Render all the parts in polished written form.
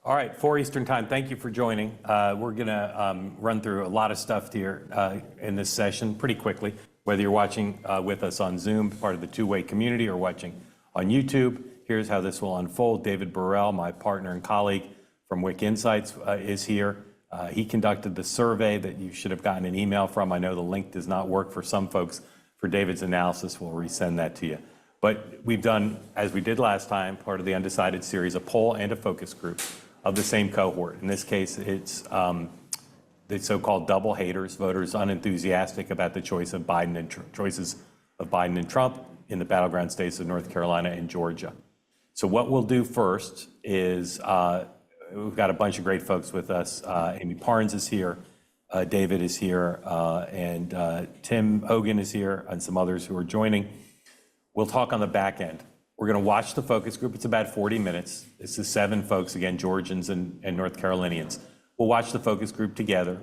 All right, 4 Eastern time. Thank you for joining. We're going to run through a lot of stuff here in this session pretty quickly, whether you're watching with us on Zoom, part of the two-way community, or watching on YouTube. Here's how this will unfold. David Burrell, my partner and colleague from WIC Insights, is here. He conducted the survey that you should have gotten an email from. I know the link does not work for some folks. For David's analysis, we'll resend that to you. But we've done, as we did last time, part of the Undecided series, a poll and a focus group of the same cohort. In this case, it's the so-called double haters, voters unenthusiastic about the choices of Biden and Trump in the battleground states of North Carolina and Georgia. So what we'll do first is we've got a bunch of great folks with us. Amy Parnes is here, David is here, and Tim Hogan is here, and some others who are joining. We'll talk on the back end. We're going to watch the focus group. It's about 40 minutes. This is 7 folks, again, Georgians and North Carolinians. We'll watch the focus group together.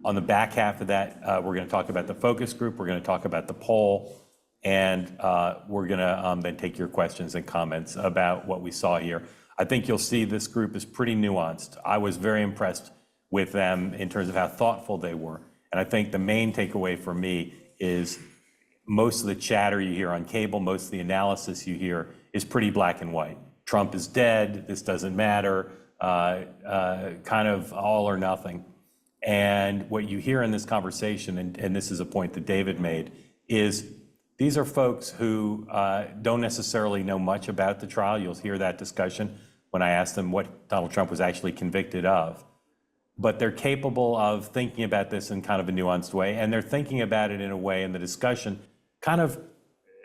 On the back half of that, we're going to talk about the focus group. We're going to talk about the poll. And we're going to then take your questions and comments about what we saw here. I think you'll see this group is pretty nuanced. I was very impressed with them in terms of how thoughtful they were. And I think the main takeaway for me is most of the chatter you hear on cable, most of the analysis you hear is pretty black and white. Trump is dead, this doesn't matter, kind of all or nothing. And what you hear in this conversation, and this is a point that David made, is these are folks who don't necessarily know much about the trial. You'll hear that discussion when I asked them what Donald Trump was actually convicted of. But they're capable of thinking about this in kind of a nuanced way, and they're thinking about it in a way in the discussion kind of,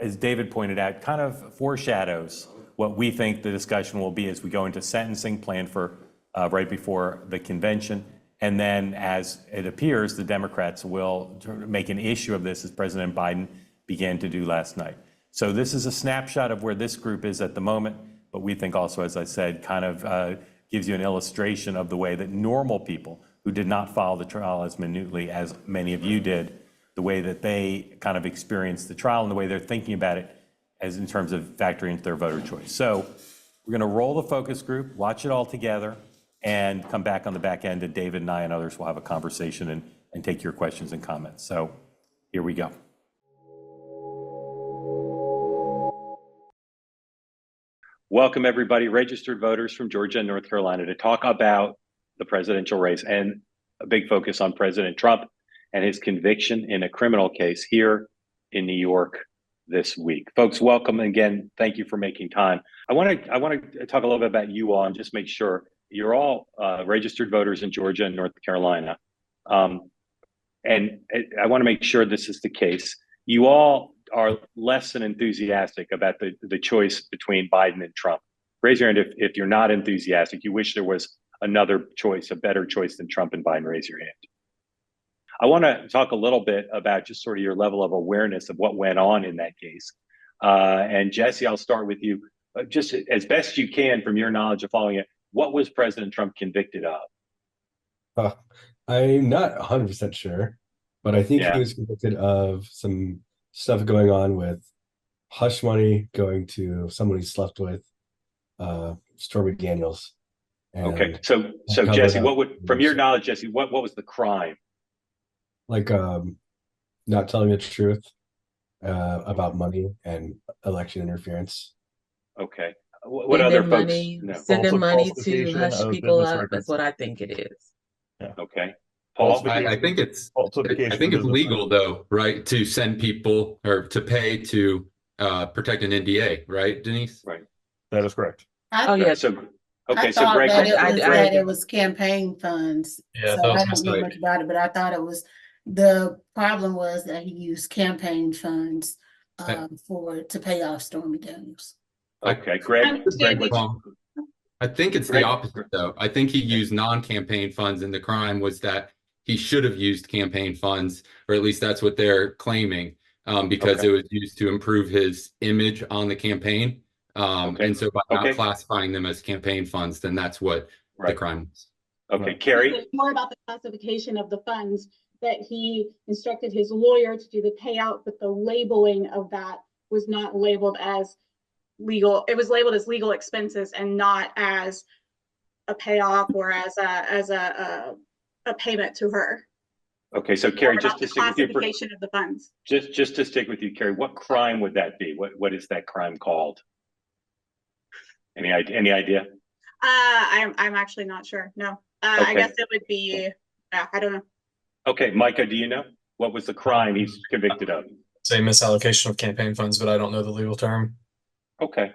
as David pointed out, kind of foreshadows what we think the discussion will be as we go into sentencing planned for right before the convention. And then as it appears, the Democrats will make an issue of this as President Biden began to do last night. So this is a snapshot of where this group is at the moment, but we think also, as I said, kind of gives you an illustration of the way that normal people who did not follow the trial as minutely as many of you did, the way that they kind of experienced the trial and the way they're thinking about it as in terms of factoring into their voter choice. So we're going to roll the focus group, watch it all together, and come back on the back end, and David and I and others will have a conversation and take your questions and comments. So here we go. Welcome, everybody, registered voters from Georgia and North Carolina, to talk about the presidential race and a big focus on President Trump and his conviction in a criminal case here in New York this week. Folks, welcome again. Thank you for making time. I want to talk a little bit about you all and just make sure you're all registered voters in Georgia and North Carolina. And I want to make sure this is the case. You all are less than enthusiastic about the choice between Biden and Trump. Raise your hand if you're not enthusiastic. You wish there was another choice, a better choice than Trump and Biden. Raise your hand. I want to talk a little bit about just sort of your level of awareness of what went on in that case. And Jesse, I'll start with you. Just as best you can from your knowledge of following it, what was President Trump convicted of? I'm not 100% sure, but I think he was convicted of some stuff going on with hush money going to someone he slept with, Stormy Daniels. Okay, so Jesse, from your knowledge, Jesse, what was the crime? Like not telling the truth about money and election interference. Okay. What other folks? Sending money to hush people up. That's what I think it is. Yeah. Okay. Paul? I think it's legal though, right? To send people or to pay to protect an NDA, right, Denise? Right. That is correct. Yes. So, okay. I thought Greg, that it was campaign funds. Yeah, so I don't know much about it, but I thought it was, the problem was that he used campaign funds to pay off Stormy Daniels. Okay, Greg. I think it's the opposite though. I think he used non-campaign funds, and the crime was that he should have used campaign funds, or at least that's what they're claiming, because it was used to improve his image on the campaign. And so by not classifying them as campaign funds, then that's what the crime was. Okay, Carrie? More about the classification of the funds, that he instructed his lawyer to do the payout, but the labeling of that was not labeled as legal. It was labeled as legal expenses and not as a payoff or as a payment to her. Okay, so Carrie, just About to the stick with you, classification of the funds. just to stick with you, Carrie, what crime would that be? What is that crime called? Any idea? I'm actually not sure. No, I Okay. guess it would be. I don't know. Okay, Micah, do you know what was the crime he's convicted of? Say misallocation of campaign funds, but I don't know the legal term. Okay.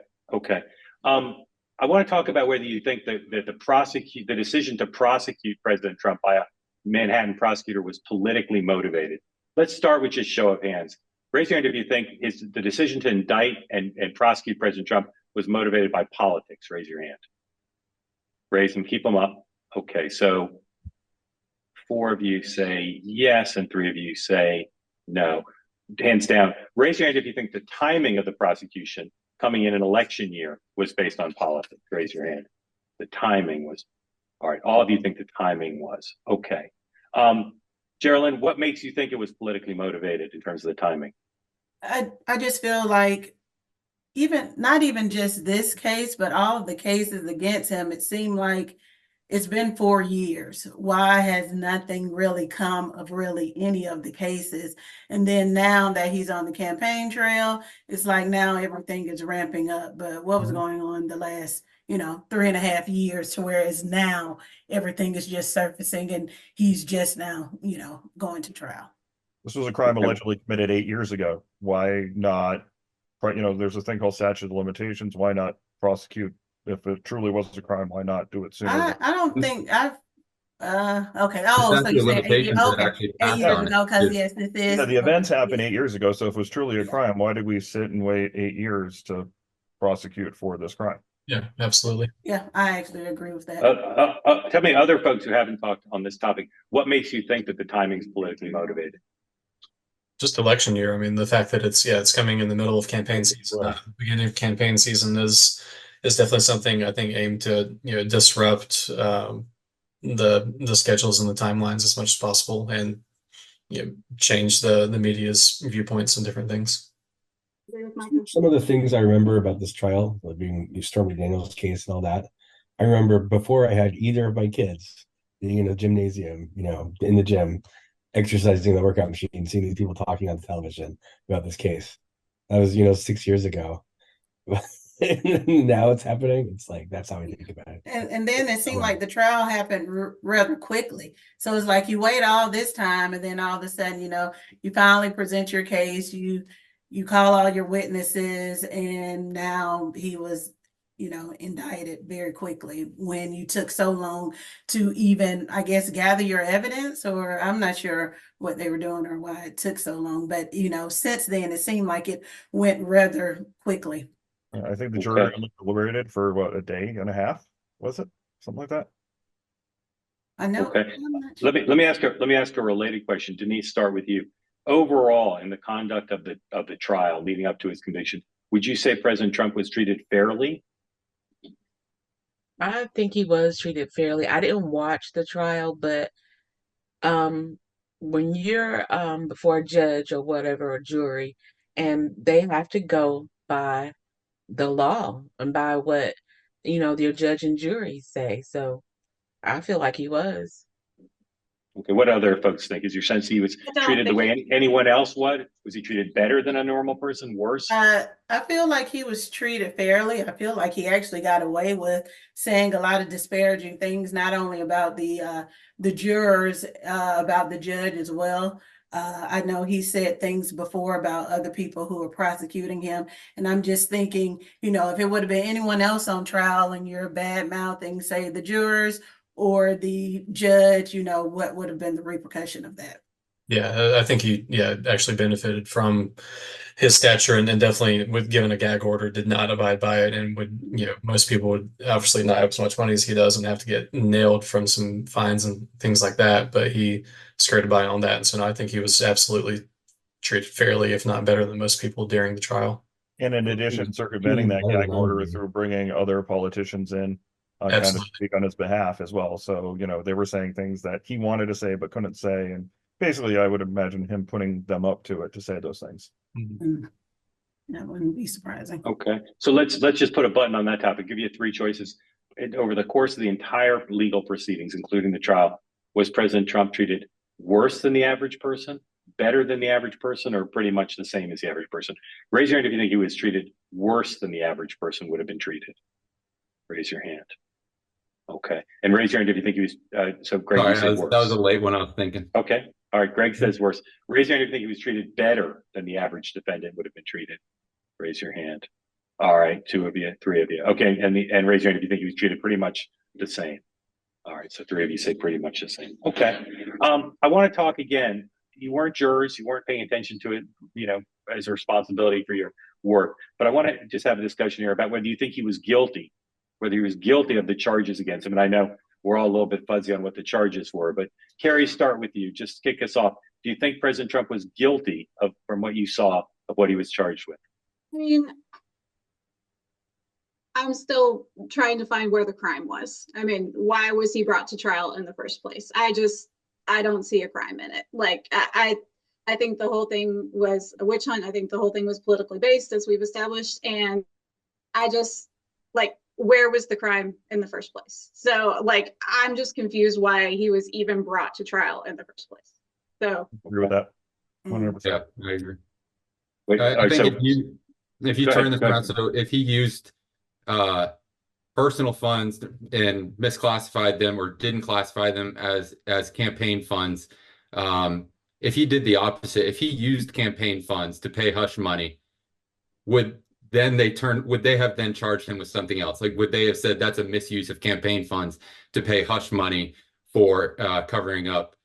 I want to talk about whether you think that the decision to prosecute President Trump by a Manhattan prosecutor was politically motivated. Let's start with just show of hands. Raise your hand if you think is the decision to indict and prosecute President Trump was motivated by politics. Raise your hand. Raise them, keep them up. Okay, so 4 of you say yes, and 3 of you say no. Hands down. Raise your hand if you think the timing of the prosecution coming in an election year was based on politics. Raise your hand. The timing was. All right, all of you think the timing was. Okay. Geraldine, what makes you think it was politically motivated in terms of the timing? I just feel like not even just this case, but all of the cases against him, it seemed like it's been 4 years. Why has nothing really come of really any of the cases? And then now that he's on the campaign trail, it's like now everything is ramping up. But what was going on the last, 3.5 years to where it's now everything is just surfacing and he's just now, going to trial. This was a crime allegedly committed 8 years ago. Why not? There's a thing called statute of limitations. Why not prosecute if it truly was a crime? Why not do it sooner? I don't think I've. Okay. Oh, so statute you're of saying 8 years? limitations that Okay, actually 8 passed years on it. ago, because Yeah. yes, this is. Yeah, the events okay, happened yeah. 8 years ago. So if it was truly a crime, why did we sit and wait 8 years to prosecute for this crime? Yeah, absolutely. Yeah, I actually agree with that. Tell me, other folks who haven't talked on this topic, what makes you think that the timing is politically motivated? Just election year. I mean, the fact that it's coming in the middle of campaign season, Right. beginning of campaign season is definitely something I think aimed to disrupt the schedules and the timelines as much as possible, and change the media's viewpoints and different things. Agree with Micah. Some of the things I remember about this trial, like being Stormy Daniels' case and all that, I remember before I had either of my kids being in a gymnasium, in the gym, exercising the workout machine, seeing these people talking on television about this case. That was, 6 years ago. Now it's happening. It's like, that's how I think about it. And then it seemed like the trial happened rather quickly. So it's like you wait all this time, and then all of a sudden, you finally present your case, you call all your witnesses, and now he was, indicted very quickly when you took so long to even, I guess, gather your evidence, or I'm not sure what they were doing or why it took so long. But, since then, it seemed like it went rather quickly. I think the jury only deliberated for what, a day and a half? Was it something like that? I know. Okay. Let me ask a related question. Denise, start with you. Overall, in the conduct of the trial leading up to his conviction, would you say President Trump was treated fairly? I think he was treated fairly. I didn't watch the trial, but when you're before a judge or whatever, a jury, and they have to go by the law and by what your judge and jury say. So I feel like he was. Okay, what other folks think? Is your sense he was treated the way anyone else would? Was he treated better than a normal person? Worse? I feel like he was treated fairly. I feel like he actually got away with saying a lot of disparaging things, not only about the jurors, about the judge as well. I know he said things before about other people who were prosecuting him. And I'm just thinking, if it would have been anyone else on trial and you're bad mouthing, say, the jurors or the judge, what would have been the repercussion of that? Yeah, I think he actually benefited from his stature, and definitely, with given a gag order, did not abide by it, and would most people would obviously not have as much money as he does and have to get nailed from some fines and things like that. But he skirted by on that, and so no, I think he was absolutely treated fairly, if not better than most people during the trial. And in addition, circumventing that gag order through bringing other politicians in kind of speak on his behalf as well. So, they were saying things that he wanted to say but couldn't say. And basically, I would imagine him putting them up to it to say those things. That wouldn't be surprising. Okay. So let's just put a button on that topic. Give you 3 choices. over the course of the entire legal proceedings, including the trial, was President Trump treated worse than the average person, better than the average person, or pretty much the same as the average person? Raise your hand if you think he was treated worse than the average person would have been treated. Raise your hand. Okay. And raise your hand if you think he was, so Greg, you said worse. That was a late one I was thinking. Okay. All right. Greg says worse. Raise your hand if you think he was treated better than the average defendant would have been treated. Raise your hand. All right. 2 of you, 3 of you. Okay. And raise your hand if you think he was treated pretty much the same. All right. So 3 of you say pretty much the same. Okay. I want to talk again. You weren't jurors. You weren't paying attention to it, as a responsibility for your work. But I want to just have a discussion here about whether you think he was guilty, whether he was guilty of the charges against him. And I know we're all a little bit fuzzy on what the charges were, but Carrie, start with you. Just kick us off. Do you think President Trump was guilty from what you saw, of what he was charged with? I mean, I'm still trying to find where the crime was. I mean, why was he brought to trial in the first place? I don't see a crime in it. Like, I think the whole thing was a witch hunt. I think the whole thing was politically based, as we've established. And I just, like, where was the crime in the first place? So, like, I'm just confused why he was even brought to trial in the first place. So, I agree with that. 100%. Yeah, I agree. Wait, I think so, if you go turn ahead, this go around, ahead. so if he used personal funds and misclassified them or didn't classify them as campaign funds, if he did the opposite, if he used campaign funds to pay hush money, would they have then charged him with something else? Like, would they have said that's a misuse of campaign funds to pay hush money for covering up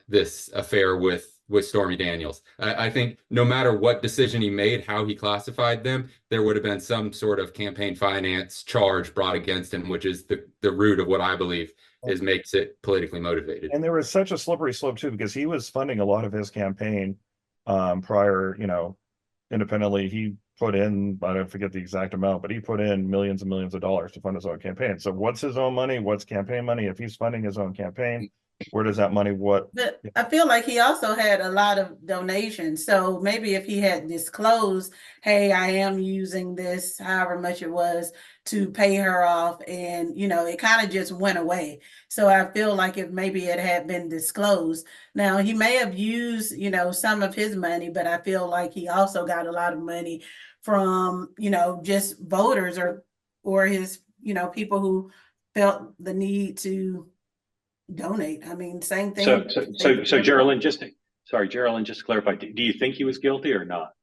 this affair with Stormy Daniels? I think no matter what decision he made, how he classified them, there would have been some sort of campaign finance charge brought against him, which is the root of what I believe makes it politically motivated. And there was such a slippery slope too, because he was funding a lot of his campaign prior, independently. He put in, I don't forget the exact amount, but he put in millions and millions of dollars to fund his own campaign. So what's his own money? What's campaign money? If he's funding his own campaign, where does that money, But I feel like he also had a lot of donations. So maybe if he had disclosed, hey, I am using this, however much it was, to pay her off, and it kind of just went away. So I feel like if maybe it had been disclosed. Now he may have used, some of his money, but I feel like he also got a lot of money from, just voters or his, people who felt the need to donate. I mean, same thing. So Geraldine, just to clarify, do you think he was guilty or not?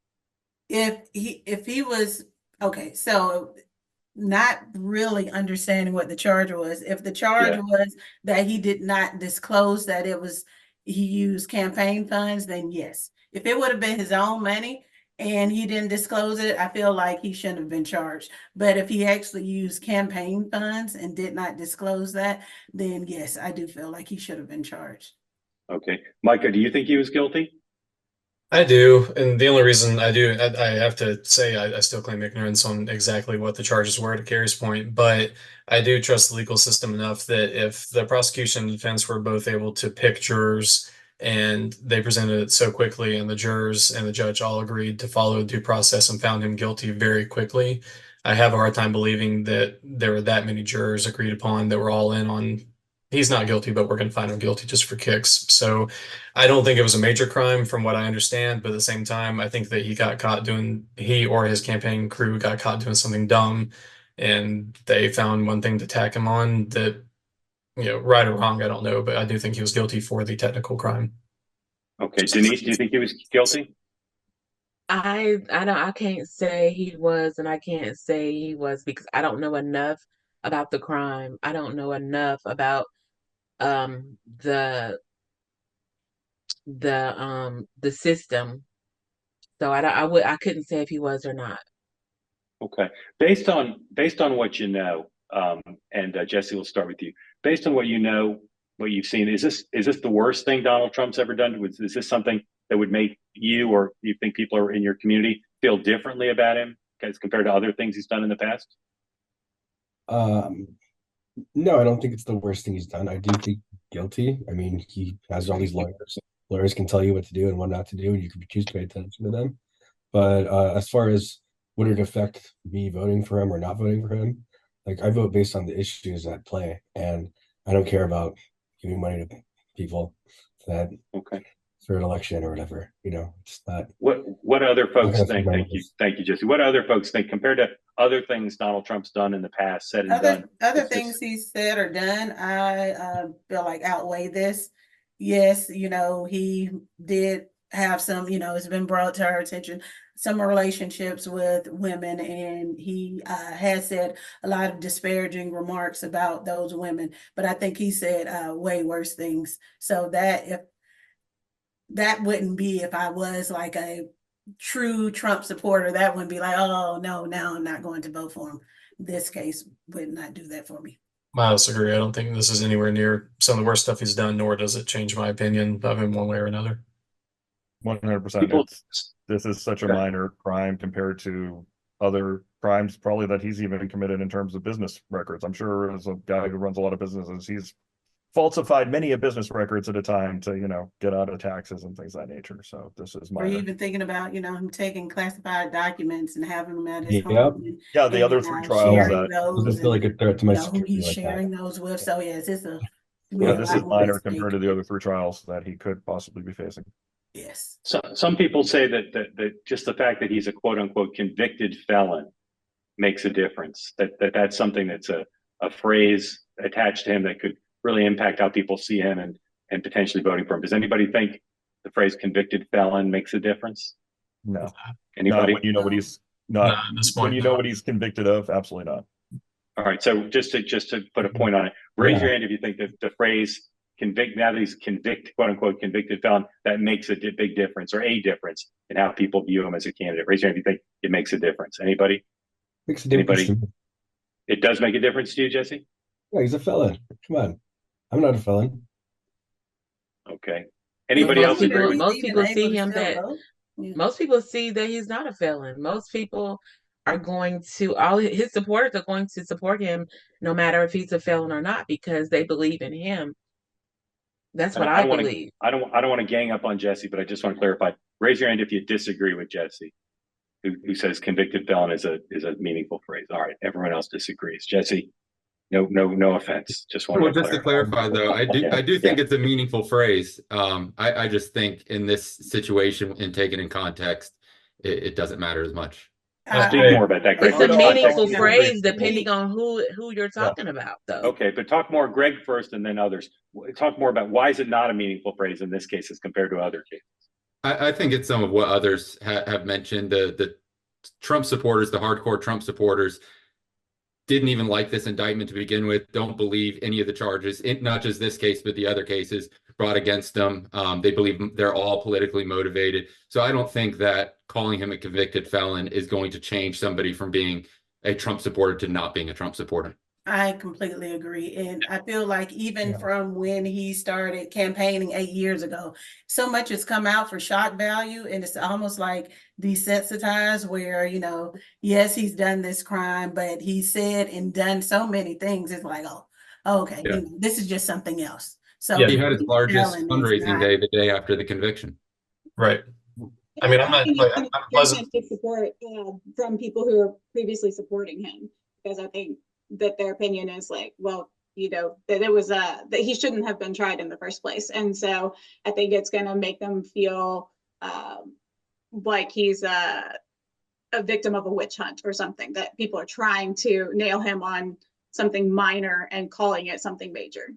If he was, okay, so not really understanding what the charge was. If the charge was that he did not disclose that he used campaign funds, then yes. If it would have been his own money and he didn't disclose it, I feel like he shouldn't have been charged. But if he actually used campaign funds and did not disclose that, then yes, I do feel like he should have been charged. Okay. Micah, do you think he was guilty? I do, and the only reason I do, I have to say I still claim ignorance on exactly what the charges were, to Carrie's point, but I do trust the legal system enough that if the prosecution and defense were both able to pick jurors and they presented it so quickly and the jurors and the judge all agreed to follow due process and found him guilty very quickly, I have a hard time believing that there were that many jurors agreed upon that were all in on he's not guilty, but we're going to find him guilty just for kicks. So I don't think it was a major crime from what I understand, but at the same time, I think that he or his campaign crew got caught doing something dumb, and they found one thing to tack him on that, right or wrong, I don't know, but I do think he was guilty for the technical crime. Okay. Denise, do you think he was guilty? I can't say he was, and I can't say he was, because I don't know enough about the crime. I don't know enough about the system. So I couldn't say if he was or not. Okay. Based on what you know, and Jesse, we'll start with you. Based on what you know, what you've seen, is this the worst thing Donald Trump's ever done? Is this something that would make you, or you think people are in your community, feel differently about him as compared to other things he's done in the past? No, I don't think it's the worst thing he's done. I do think he's guilty. I mean, he has all these lawyers. Lawyers can tell you what to do and what not to do, and you can choose to pay attention to them. But as far as would it affect me voting for him or not voting for him, Like I vote based on the issues at play, and I don't care about giving money to people that Okay. for an election or whatever. You know, it's not. What other folks That's think? my Thank you, list. Jesse. What other folks think compared to other things Donald Trump's done in the past, said and done? Other It's things just- he said or done, I feel like outweigh this. Yes, you know, he did have some, you know, it's been brought to our attention, some relationships with women, and he has said a lot of disparaging remarks about those women. But I think he said way worse things. So that wouldn't be if I was like a true Trump supporter, that wouldn't be like, oh no, now I'm not going to vote for him. This case would not do that for me. I disagree. I don't think this is anywhere near some of the worst stuff he's done, nor does it change my opinion of him one way or another. 100%. People- This is such a Okay. minor crime compared to other crimes, probably that he's even committed in terms of business records. I'm sure as a guy who runs a lot of businesses, he's falsified many of business records at a time to, you know, get out of taxes and things of that nature. So this is Were you minor. even thinking about, you know, him taking classified documents and having them at his Yep. home? Yeah, the other and, three trials sharing that- Doesn't those feel like a threat to my you know, who security he's like that. sharing those with. So yes, it's a Yeah, this is lot more at minor stake. compared to the other three trials that he could possibly be facing. Yes. So some people say that just the fact that he's a quote unquote convicted felon makes a difference. That's something that's a phrase attached to him that could really impact how people see him and potentially voting for him. Does anybody think the phrase convicted felon makes a difference? No, not Anybody? when you know what he's No, not at this when point, you no. know what he's convicted of. Absolutely not. All right. So just to put a point on it, raise your hand if you think that the phrase convict, now that he's quote unquote convicted felon, that makes a big difference or a difference in how people view him as a candidate. Raise your hand if you think it makes a difference. Anybody? Makes a difference Anybody? to me. It does make a difference to you, Jesse? Yeah, he's a felon. Come on. I'm not a felon. Okay. Anybody else Most agree with? most Even people able see to him still that vote? Yeah. most people see that he's not a felon. Most people are going to all his supporters are going to support him no matter if he's a felon or not because they believe in him. That's what I don't wanna- believe. I don't want to gang up on Jesse, but I just want to clarify. Raise your hand if you disagree with Jesse, who says convicted felon is a meaningful phrase. All right, everyone else disagrees. Jesse, no offense. Just want Well, to just to clarify though, I do think it's a meaningful phrase. I just think in this situation and taken in context, it doesn't matter as much. Speak more about that, Greg. It's a no, meaningful I- phrase depending on who you're talking about, though. Okay, but talk more, Greg first, and then others. Talk more about why is it not a meaningful phrase in this case as compared to other cases. I think it's some of what others have mentioned. The Trump supporters, the hardcore Trump supporters, didn't even like this indictment to begin with. Don't believe any of the charges, not just this case, but the other cases brought against them. They believe they're all politically motivated. So I don't think that calling him a convicted felon is going to change somebody from being a Trump supporter to not being a Trump supporter. I completely agree. And I feel like even Yeah. from when he started campaigning 8 years ago, so much has come out for shock value, and it's almost like desensitized where, you know, yes, he's done this crime, but he said and done so many things. It's like, oh, okay, Yeah. you know, this is just something else. So Yeah. He had his largest felon is fundraising not- day the day after the conviction. Right. I mean, I'm not think like he's I'm gonna pleasant. get support from people who are previously supporting him, because I think that their opinion is like, well, you know, that it was that he shouldn't have been tried in the first place, and so I think it's going to make them feel like he's a victim of a witch hunt or something, that people are trying to nail him on something minor and calling it something major.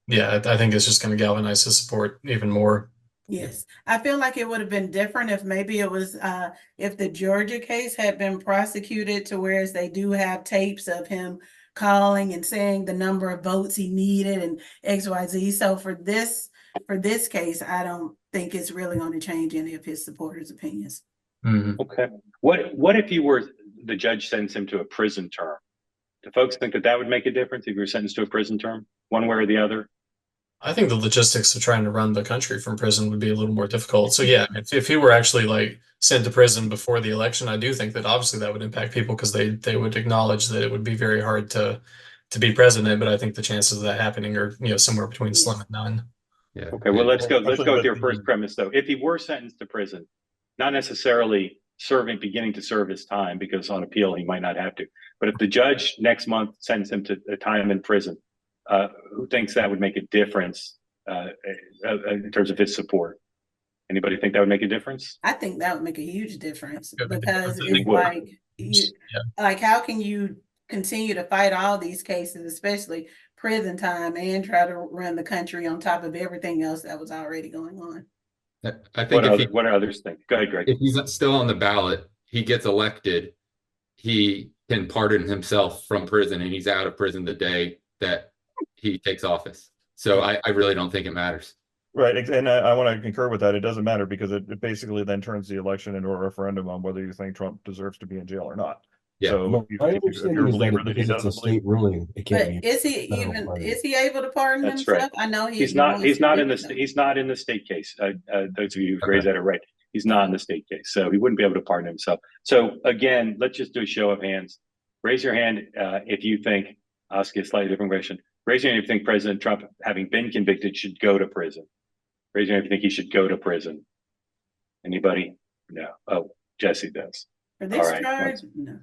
Yeah, I think it's just going to galvanize his support even more. Yes, I feel like it would have been different if maybe it was if the Georgia case had been prosecuted to whereas they do have tapes of him calling and saying the number of votes he needed and XYZ. So for this case, I don't think it's really going to change any of his supporters' opinions. Mhm. Okay. What if you were the judge sentenced him to a prison term? Do folks think that would make a difference if you were sentenced to a prison term, one way or the other? I think the logistics of trying to run the country from prison would be a little more difficult. So yeah, if he were actually like sent to prison before the election, I do think that obviously that would impact people because they would acknowledge that it would be very hard to be president. But I think the chances of that happening are, you know, somewhere between slim and none. Yeah. Okay, well, let's go Especially with with your the- first premise though. If he were sentenced to prison, not necessarily beginning to serve his time, because on appeal he might not have to. But if the judge next month sends him to a time in prison, who thinks that would make a difference in terms of his support? Anybody think that would make a difference? I think that would make a huge difference, It would make a because difference. it's would. like Yeah. like how can you continue to fight all these cases, especially prison time, and try to run the country on top of everything else that was already going on? I think What do others think? Go ahead, Greg. if he's still on the ballot, he gets elected, he can pardon himself from prison, and he's out of prison the day that he takes office. So I really don't think it matters. Right, and I want to concur with that. It doesn't matter because it basically then turns the election into a referendum on whether you think Trump deserves to be in jail or not. Yeah. So My if understanding you're a is that believer that he because it's a doesn't believe, state ruling, it can't But be. is he federal even pardon. is he able to pardon That's himself? right. I know He's not in the state. state case. Those of you who raised that are right. He's not in the state case, so he wouldn't be able to pardon himself. So again, let's just do a show of hands. Raise your hand if you think, I'll ask you a slightly different question. Raise your hand if you think President Trump, having been convicted, should go to prison. Raise your hand if you think he should go to prison. Anybody? No. Oh, Jesse does. For this All right. charge, no.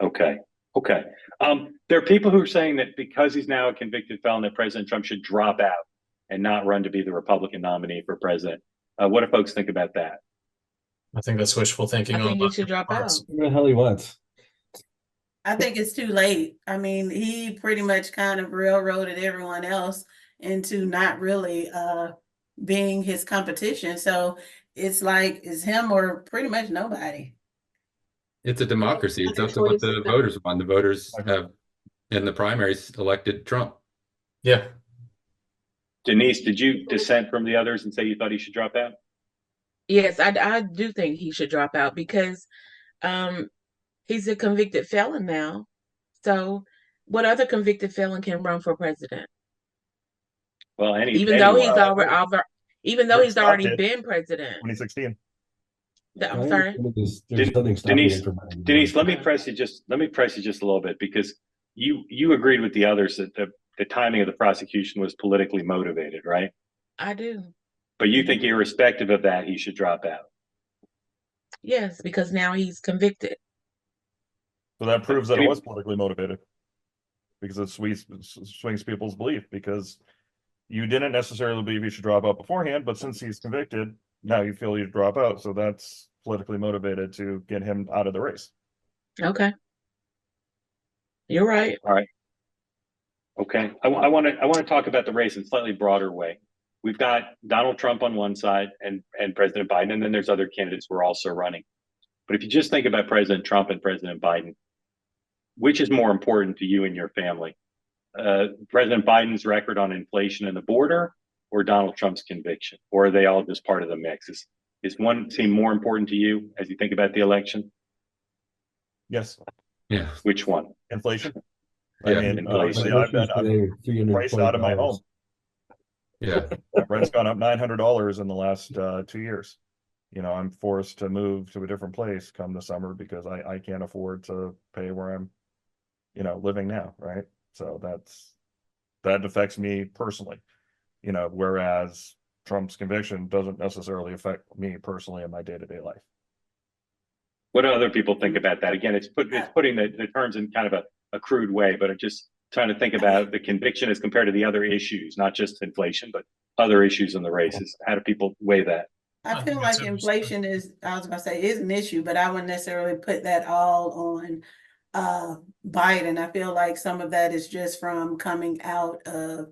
Okay. There are people who are saying that because he's now a convicted felon, that President Trump should drop out and not run to be the Republican nominee for president. What do folks think about that? I think that's wishful thinking. I on think a lot he should of drop parts. out. What the hell he wants? I think it's too late. I mean, he pretty much kind of railroaded everyone else into not really being his competition. So it's like it's him or pretty much nobody. It's a democracy. It's Other up to what the choices. voters want. The voters have, in the primaries, elected Trump. Yeah. Denise, did you dissent from the others and say you thought he should drop out? Yes, I do think he should drop out because he's a convicted felon now. So what other convicted felon can run for president? Well, Even though he's anyone. already Scott did. been president. 2016. I'm My sorry. understanding is there's nothing stopping Denise, him from running. Denise, let me press you just a little bit, because you agreed with the others that the timing of the prosecution was politically motivated, right? I do. But you think irrespective of that, he should drop out. Yes, because now he's convicted. So that proves that it was politically motivated, because it swings people's belief, because you didn't necessarily believe he should drop out beforehand, but since he's convicted, now you feel he should drop out. So that's politically motivated to get him out of the race. Okay. You're right. All right. Okay. I want to talk about the race in a slightly broader way. We've got Donald Trump on one side and President Biden, and then there's other candidates who are also running. But if you just think about President Trump and President Biden, which is more important to you and your family? President Biden's record on inflation and the border, or Donald Trump's conviction? Or are they all just part of the mix? Is one seem more important to you as you think about the election? Yes. Yeah. Which one? Inflation. Yeah. I mean, Inflation. obviously, I'm priced out of my home. Yeah. Rent's gone up $900 in the last 2 years. You know, I'm forced to move to a different place come the summer because I can't afford to pay where I'm, living now, right? So that affects me personally, whereas Trump's conviction doesn't necessarily affect me personally in my day-to-day life. What do other people think about that? Again, it's putting the terms in kind of a crude way, but I'm just trying to think about the conviction as compared to the other issues, not just inflation, but other issues in the races. How do people weigh that? I feel like inflation is an issue, but I wouldn't necessarily put that all on Biden. I feel like some of that is just from coming out of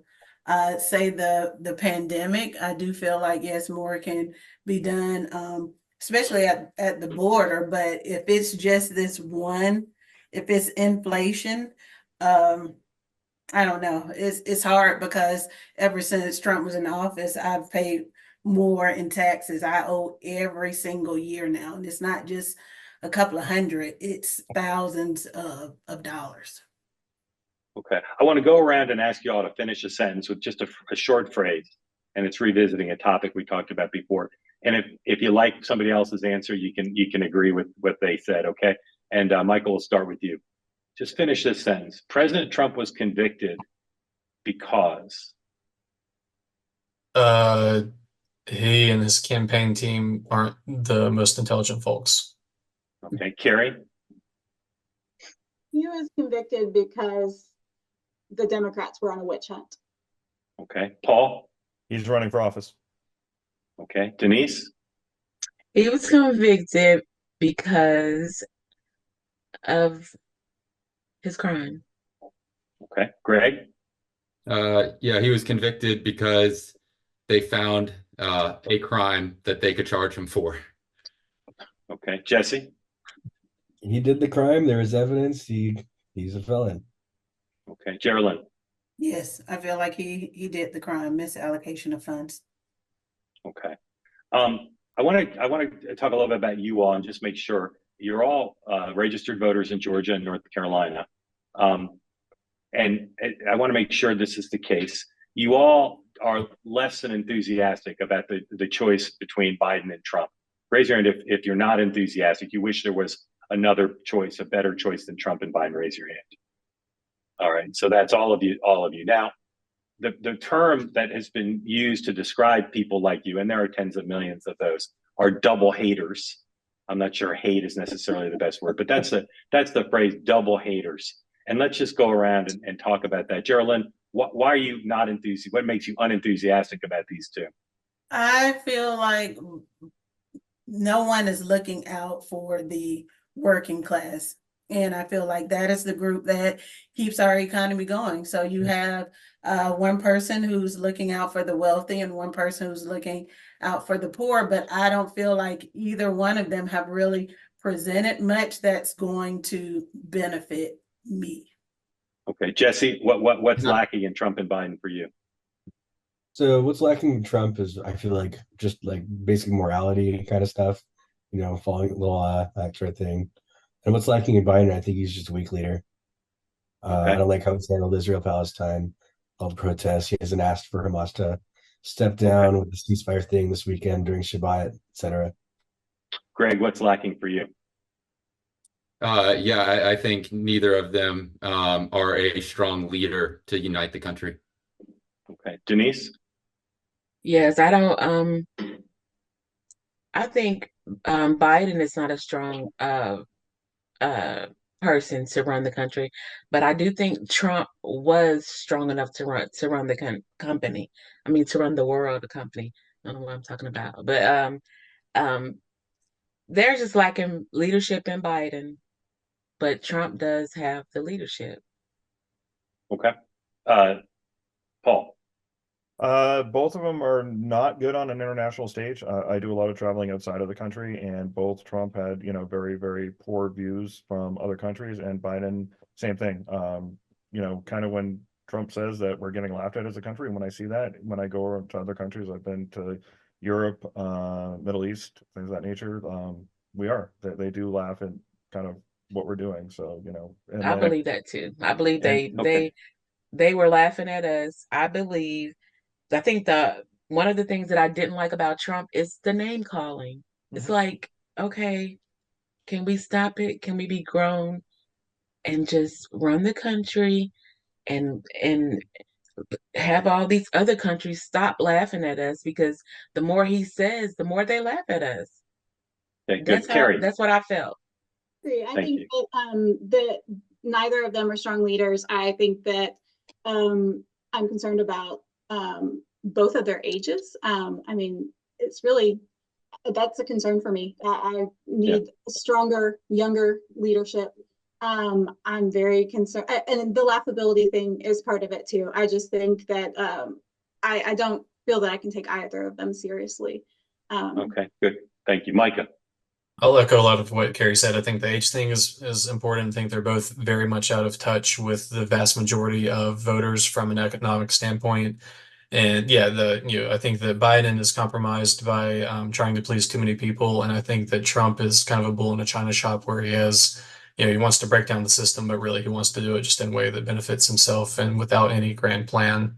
say the pandemic. I do feel like yes, more can be done, especially at the border. But if it's just this one, if it's inflation, I don't know. It's hard because ever since Trump was in office, I've paid more in taxes. I owe every single year now, and it's not just a couple of hundred, it's thousands of dollars. Okay. I want to go around and ask you all to finish a sentence with just a short phrase, and it's revisiting a topic we talked about before. And if you like somebody else's answer, you can agree with what they said, okay? And Michael, we'll start with you. Just finish this sentence. President Trump was convicted because He and his campaign team aren't the most intelligent folks. Okay, Carrie? He was convicted because the Democrats were on a witch hunt. Okay, Paul? He's running for office. Okay, Denise? He was convicted because of his crime. Okay, Greg? Yeah, he was convicted because they found a crime that they could charge him for. Okay, Jesse? He did the crime. There is evidence. He's a felon. Okay, Geraldine? Yes, I feel like he did the crime, misallocation of funds. Okay. I want to talk a little bit about you all and just make sure you're all registered voters in Georgia and North Carolina. And I want to make sure this is the case. You all are less than enthusiastic about the choice between Biden and Trump. Raise your hand if you're not enthusiastic. You wish there was another choice, a better choice than Trump and Biden. Raise your hand. All right. So that's all of you. All of you. Now, the term that has been used to describe people like you, and there are tens of millions of those, are double haters. I'm not sure hate is necessarily the best word, but that's the phrase, double haters. And let's just go around and talk about that. Geraldine, why are you not enthusiastic? What makes you unenthusiastic about these two? I feel like no one is looking out for the working class. And I feel like that is the group that keeps our economy going. So you have one person who's looking out for the wealthy and one person who's looking out for the poor. But I don't feel like either one of them have really presented much that's going to benefit me. Okay, Jesse, what's lacking in Trump and Biden for you? So what's lacking in Trump is, I feel like, just like basic morality kind of stuff, following the law, that sort of thing. And what's lacking in Biden, I think he's just a weak leader. Okay. I don't like how he's handled Israel-Palestine, all the protests. He hasn't asked for Hamas to step down with the ceasefire thing this weekend during Shabbat, etc. Greg, what's lacking for you? Yeah, I think neither of them are a strong leader to unite the country. Okay, Denise? Yes, I think Biden is not a strong person to run the country, but I do think Trump was strong enough to run the company. I mean, to run the world, the company. I don't know what I'm talking about, but they're just lacking leadership in Biden, but Trump does have the leadership. Okay, Paul? Both of them are not good on an international stage. I do a lot of traveling outside of the country, and both Trump had, very, very poor views from other countries, and Biden, same thing. Kind of when Trump says that we're getting laughed at as a country, and when I see that, when I go to other countries, I've been to Europe, Middle East, things of that nature. They do laugh at kind of what we're doing. So, I believe that too. I believe they were laughing at us. I think one of the things that I didn't like about Trump is the name calling. It's like, okay, can we stop it? Can we be grown and just run the country and have all these other countries stop laughing at us? Because the more he says, the more they laugh at us. Okay, good. Carrie? That's what I felt. I think that neither of them are strong leaders. I think that I'm concerned about both of their ages. I mean, it's really, that's a concern for me. I need stronger, younger leadership. I'm very concerned, and the laughability thing is part of it too. I just think that I don't feel that I can take either of them seriously. Okay, good. Thank you. Micah? I'll echo a lot of what Carrie said. I think the age thing is important. I think they're both very much out of touch with the vast majority of voters from an economic standpoint. And yeah, I think that Biden is compromised by trying to please too many people, and I think that Trump is kind of a bull in a china shop where he wants to break down the system, but really he wants to do it just in a way that benefits himself and without any grand plan.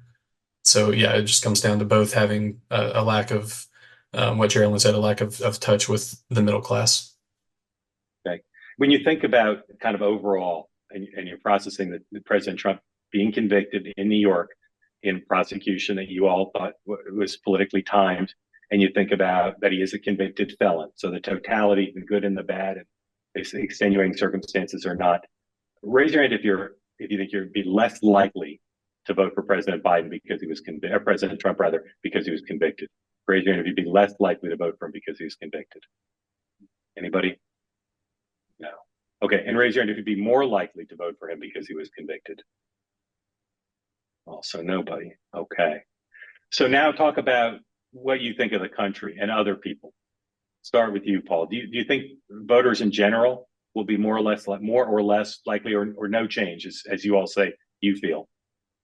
So yeah, it just comes down to both having a lack of what Geraldine said, a lack of touch with the middle class. Okay. When you think about kind of overall, and you're processing the President Trump being convicted in New York in prosecution that you all thought was politically timed, and you think about that he is a convicted felon. So the totality, the good and the bad, and extenuating circumstances or not. Raise your hand if you think you'd be less likely to vote for President Biden because he was convicted, President Trump rather, because he was convicted. Raise your hand if you'd be less likely to vote for him because he was convicted. Anybody? No. Okay, and raise your hand if you'd be more likely to vote for him because he was convicted. Also nobody. Okay. So now talk about what you think of the country and other people. Start with you, Paul. Do you think voters in general will be more or less likely or no change, as you all say you feel?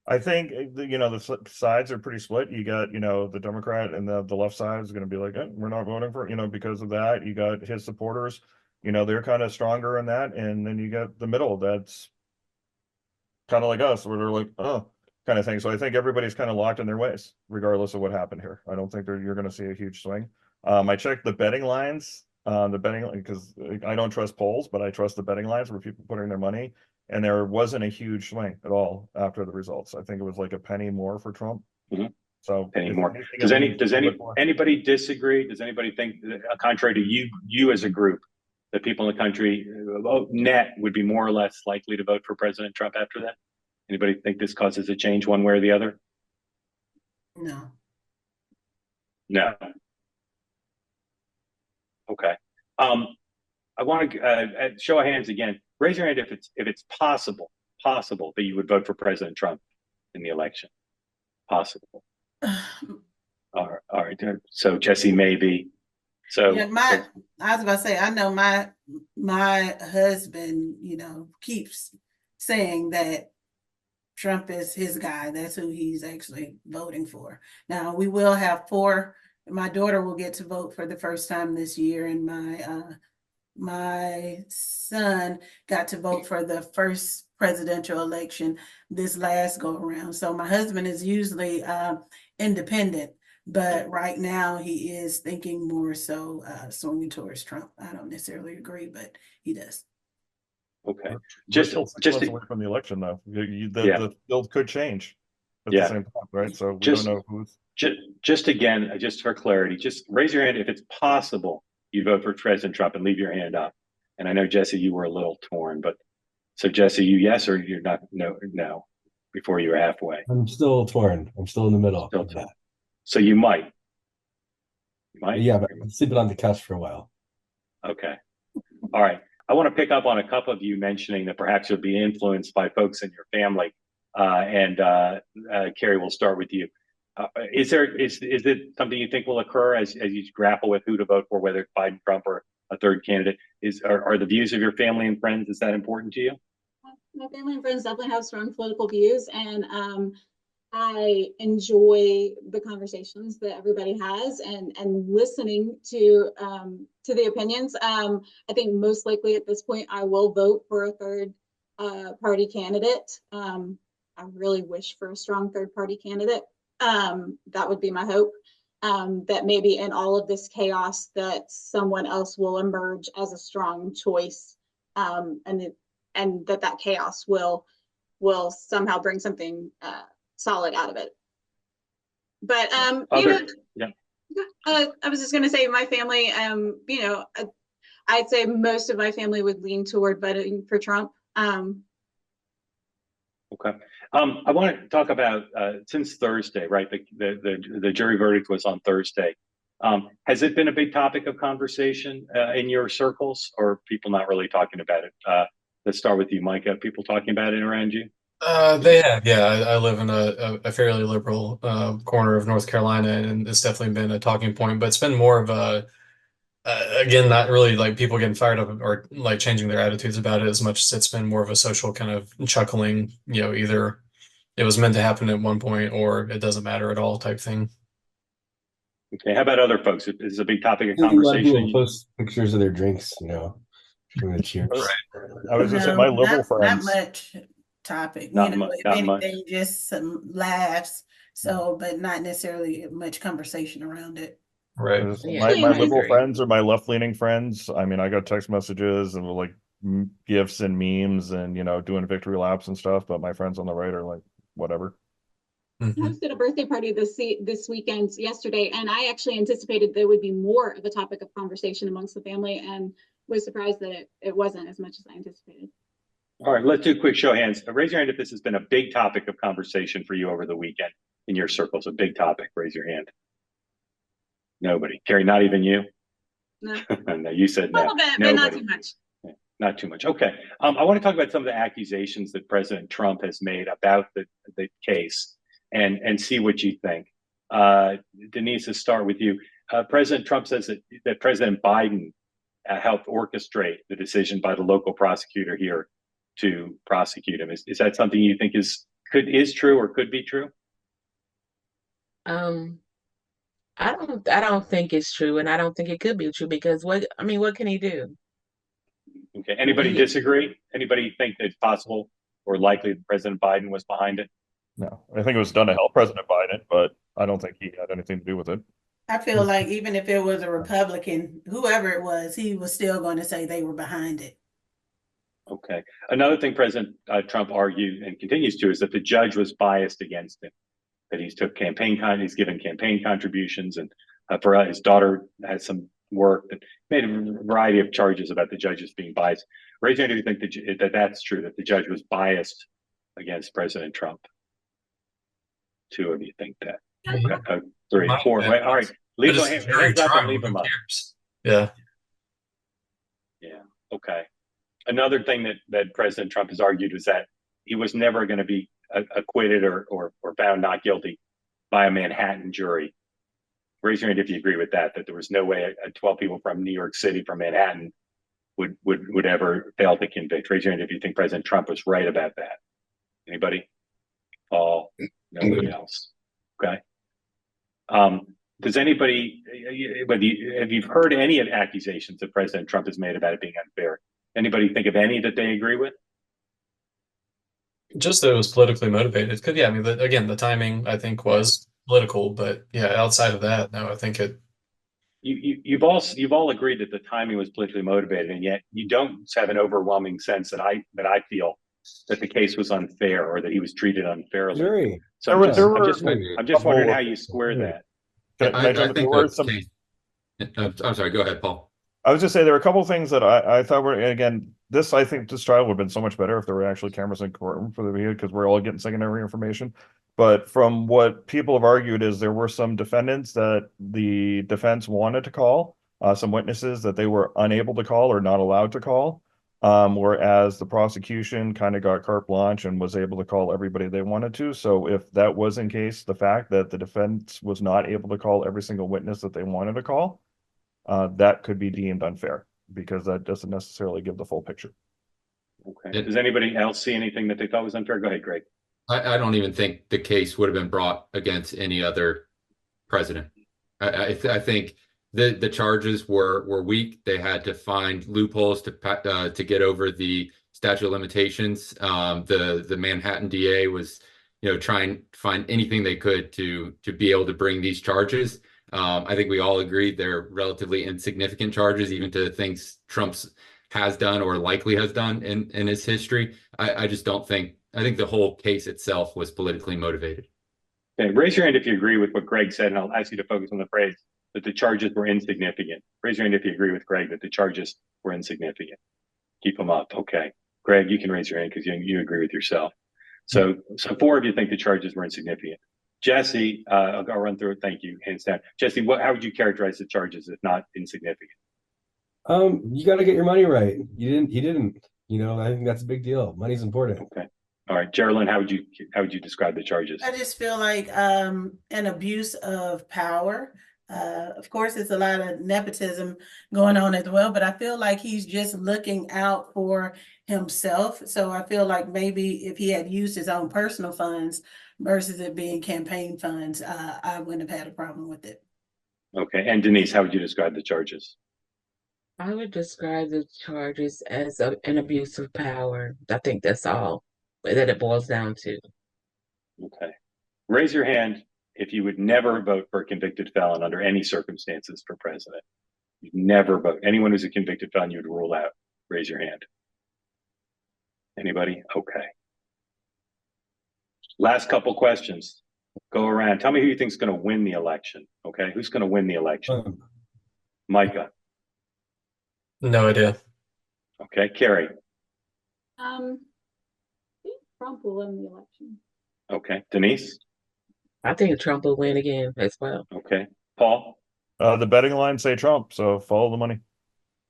I think, the sides are pretty split. You got, the Democrat and the left side is going to be like, we're not voting for, because of that. You got his supporters, they're kind of stronger in that. And then you got the middle that's kind of like us, where they're like, oh, kind of thing. So I think everybody's kind of locked in their ways, regardless of what happened here. I don't think you're going to see a huge swing. I checked the betting lines, because I don't trust polls, but I trust the betting lines where people putting their money. And there wasn't a huge swing at all after the results. I think it was like a penny more for Trump. Mm-hmm. So penny more. Does anybody disagree? Does anybody think, contrary to you as a group, that people in the country net would be more or less likely to vote for President Trump after that? Anybody think this causes a change one way or the other? No. No. Okay. I want to show of hands again. Raise your hand if it's possible that you would vote for President Trump in the election. Possible. All right. So Jesse, maybe. So yeah, I was about to say, I know my husband, keeps saying that Trump is his guy. That's who he's actually voting for. Now we will have my daughter will get to vote for the first time this year, and my son got to vote for the first presidential election this last go around. So my husband is usually independent, but right now he is thinking more so swinging towards Trump. I don't necessarily agree, but he does. Okay. Just 6 months away from the election, though. The field could change at the same time, right? So we don't know who's. Just again, just for clarity, just raise your hand if it's possible you vote for President Trump and leave your hand up. And I know, Jesse, you were a little torn, but so Jesse, you yes or you're not? No, before you were halfway. I'm still torn. I'm still in the middle. Still torn. So you might. Yeah, but I'm sleeping on the couch for a while. Okay. All right. I want to pick up on a couple of you mentioning that perhaps you'll be influenced by folks in your family. Carrie, we'll start with you. Is it something you think will occur as you grapple with who to vote for, whether it's Biden, Trump, or a third candidate? Are the views of your family and friends, is that important to you? My family and friends definitely have strong political views, and I enjoy the conversations that everybody has and listening to the opinions. I think most likely at this point I will vote for a third party candidate. I really wish for a strong third party candidate. That would be my hope. That maybe in all of this chaos that someone else will emerge as a strong choice, and that chaos will somehow bring something solid out of it. But I was just going to say, my family, I'd say most of my family would lean toward voting for Trump. Okay. I want to talk about since Thursday, right? The jury verdict was on Thursday. Has it been a big topic of conversation in your circles, or people not really talking about it? Let's start with you, Micah. People talking about it around you? They have, yeah. I live in a fairly liberal corner of North Carolina, and it's definitely been a talking point. But it's been more of a again, not really like people getting fired up or like changing their attitudes about it as much as it's been more of a social kind of chuckling, either it was meant to happen at one point or it doesn't matter at all type thing. Okay. How about other folks? Is this a big topic of conversation? People post pictures of their drinks, doing the cheers. Right. I was just saying, my liberal friends. Not much topic. Not If anything, much. just some laughs. So, but not necessarily much conversation around it. Right. My liberal friends or my left-leaning friends, I mean, I got text messages and like gifs and memes and doing victory laps and stuff, but my friends on the right are like, whatever. I hosted a birthday party this weekend yesterday, and I actually anticipated there would be more of a topic of conversation amongst the family, and was surprised that it wasn't as much as I anticipated. All right, let's do a quick show of hands. Raise your hand if this has been a big topic of conversation for you over the weekend in your circles. A big topic. Raise your hand. Nobody. Carrie, not even you? No. No, you said A no. little bit, Nobody. but not too much. Not too much. Okay. I want to talk about some of the accusations that President Trump has made about the case and see what you think. Denise, let's start with you. President Trump says that President Biden helped orchestrate the decision by the local prosecutor here to prosecute him. Is that something you think is true or could be true? I don't think it's true, and I don't think it could be true because what can he do? Okay. Anybody disagree? Anybody think that it's possible or likely that President Biden was behind it? No, I think it was done to help President Biden, but I don't think he had anything to do with it. I feel like even if it was a Republican, whoever it was, he was still going to say they were behind it. Okay. Another thing President Trump argued and continues to is that the judge was biased against him, that he's given campaign contributions, and for his daughter has some work, that made a variety of charges about the judges being biased. Raise your hand if you think that that's true, that the judge was biased against President Trump. Two of you think that. Okay. Three, four. Wait, all right. Leave them hands up and leave them up. Yeah. Yeah. Okay. Another thing that President Trump has argued was that he was never going to be acquitted or found not guilty by a Manhattan jury. Raise your hand if you agree with that there was no way 12 people from New York City, from Manhattan, would ever fail to convict. Raise your hand if you think President Trump was right about that. Anybody? Paul? Nobody else. Okay. Does anybody, have you heard any of the accusations that President Trump has made about it being unfair? Anybody think of any that they agree with? Just that it was politically motivated. Because yeah, I mean, again, the timing I think was political, but yeah, outside of that, no, I think it. You've all agreed that the timing was politically motivated, and yet you don't have an overwhelming sense that I feel that the case was unfair or that he was treated unfairly. Jury. So I'm just wondering how you square that. I think I'm sorry. Go ahead, Paul. I was just saying there were a couple of things that I thought were, again, I think this trial would have been so much better if there were actually cameras in courtroom for the video, because we're all getting secondary information. But from what people have argued is there were some defendants that the defense wanted to call, some witnesses that they were unable to call or not allowed to call, whereas the prosecution kind of got carte blanche and was able to call everybody they wanted to. So if that was in case the fact that the defense was not able to call every single witness that they wanted to call, that could be deemed unfair because that doesn't necessarily give the full picture. Okay. Does anybody else see anything that they thought was unfair? Go ahead, Greg. I don't even think the case would have been brought against any other president. I think the charges were weak. They had to find loopholes to get over the statute of limitations. The Manhattan DA was, trying to find anything they could to be able to bring these charges. I think we all agreed they're relatively insignificant charges, even to things Trump has done or likely has done in his history. I just don't think. I think the whole case itself was politically motivated. Okay, raise your hand if you agree with what Greg said, and I'll ask you to focus on the phrase that the charges were insignificant. Raise your hand if you agree with Greg that the charges were insignificant. Keep them up. Okay. Greg, you can raise your hand because you agree with yourself. So four of you think the charges were insignificant. Jesse, I'll run through it. Thank you. Hands down. Jesse, how would you characterize the charges if not insignificant? You got to get your money right. He didn't. I think that's a big deal. Money's important. Okay. All right, Geraldine, how would you describe the charges? I just feel like an abuse of power. Of course, it's a lot of nepotism going on as well, but I feel like he's just looking out for himself. So I feel like maybe if he had used his own personal funds versus it being campaign funds, I wouldn't have had a problem with it. Okay, and Denise, how would you describe the charges? I would describe the charges as an abuse of power. I think that's all that it boils down to. Okay. Raise your hand if you would never vote for a convicted felon under any circumstances for president. You'd never vote. Anyone who's a convicted felon, you would rule out. Raise your hand. Anybody? Okay. Last couple questions. Go around. Tell me who you think is going to win the election. Okay. Who's going to win the election? Micah. No idea. Okay, Carrie. I think Trump will win the election. Okay, Denise. I think Trump will win again as well. Okay, Paul. The betting lines say Trump, so follow the money.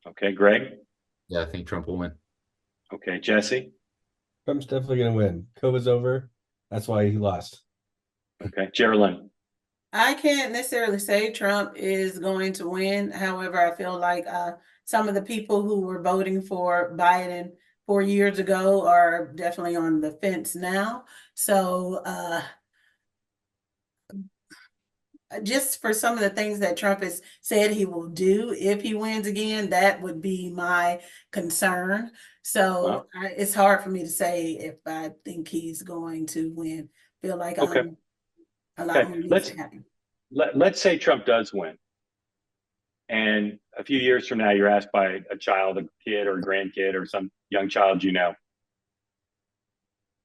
Okay, Greg. Yeah, I think Trump will win. Okay, Jesse. Trump's definitely gonna win. COVID's over. That's why he lost. Okay, Geraldine. I can't necessarily say Trump is going to win. However, I feel like some of the people who were voting for Biden 4 years ago are definitely on the fence now. So just for some of the things that Trump has said he will do if he wins again, that would be my concern. So it's hard for me to say if I think he's going to win. Feel like Okay. a lot more needs to happen. Let's say Trump does win. And a few years from now, you're asked by a child, a kid or a grandkid or some young child, you know,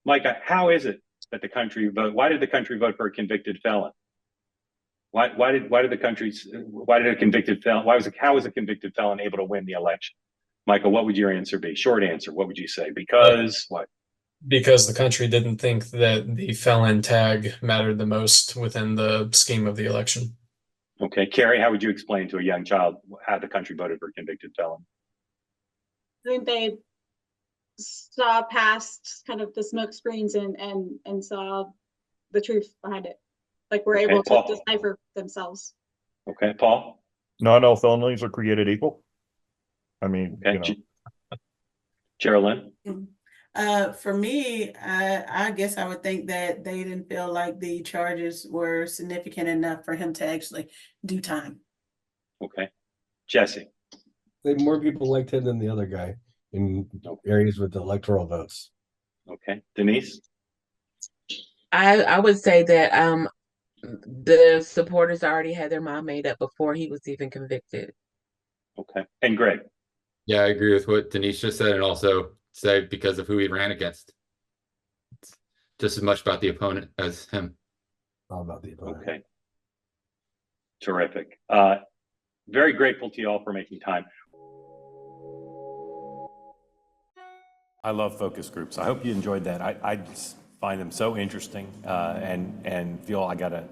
Micah, how is it that the country vote? Why did the country vote for a convicted felon? Why did a convicted felon, how was a convicted felon able to win the election? Michael, what would your answer be? Short answer. What would you say? Because what? Because the country didn't think that the felon tag mattered the most within the scheme of the election. Okay, Carrie, how would you explain to a young child how the country voted for a convicted felon? I think they saw past kind of the smoke screens and saw the truth behind it. Like we're able to decipher themselves. Okay, Paul? Not all felonies are created equal. I mean, okay. Geraldine? For me, I guess I would think that they didn't feel like the charges were significant enough for him to actually do time. Okay. Jesse? More people liked him than the other guy in areas with electoral votes. Okay. Denise? I would say that the supporters already had their mind made up before he was even convicted. Okay. And Greg? Yeah, I agree with what Denise just said, and also say because of who he ran against. It's just as much about the opponent as him. All about the opponent. Okay. Terrific. Very grateful to you all for making time. I love focus groups. I hope you enjoyed that. I just find them so interesting and feel I got a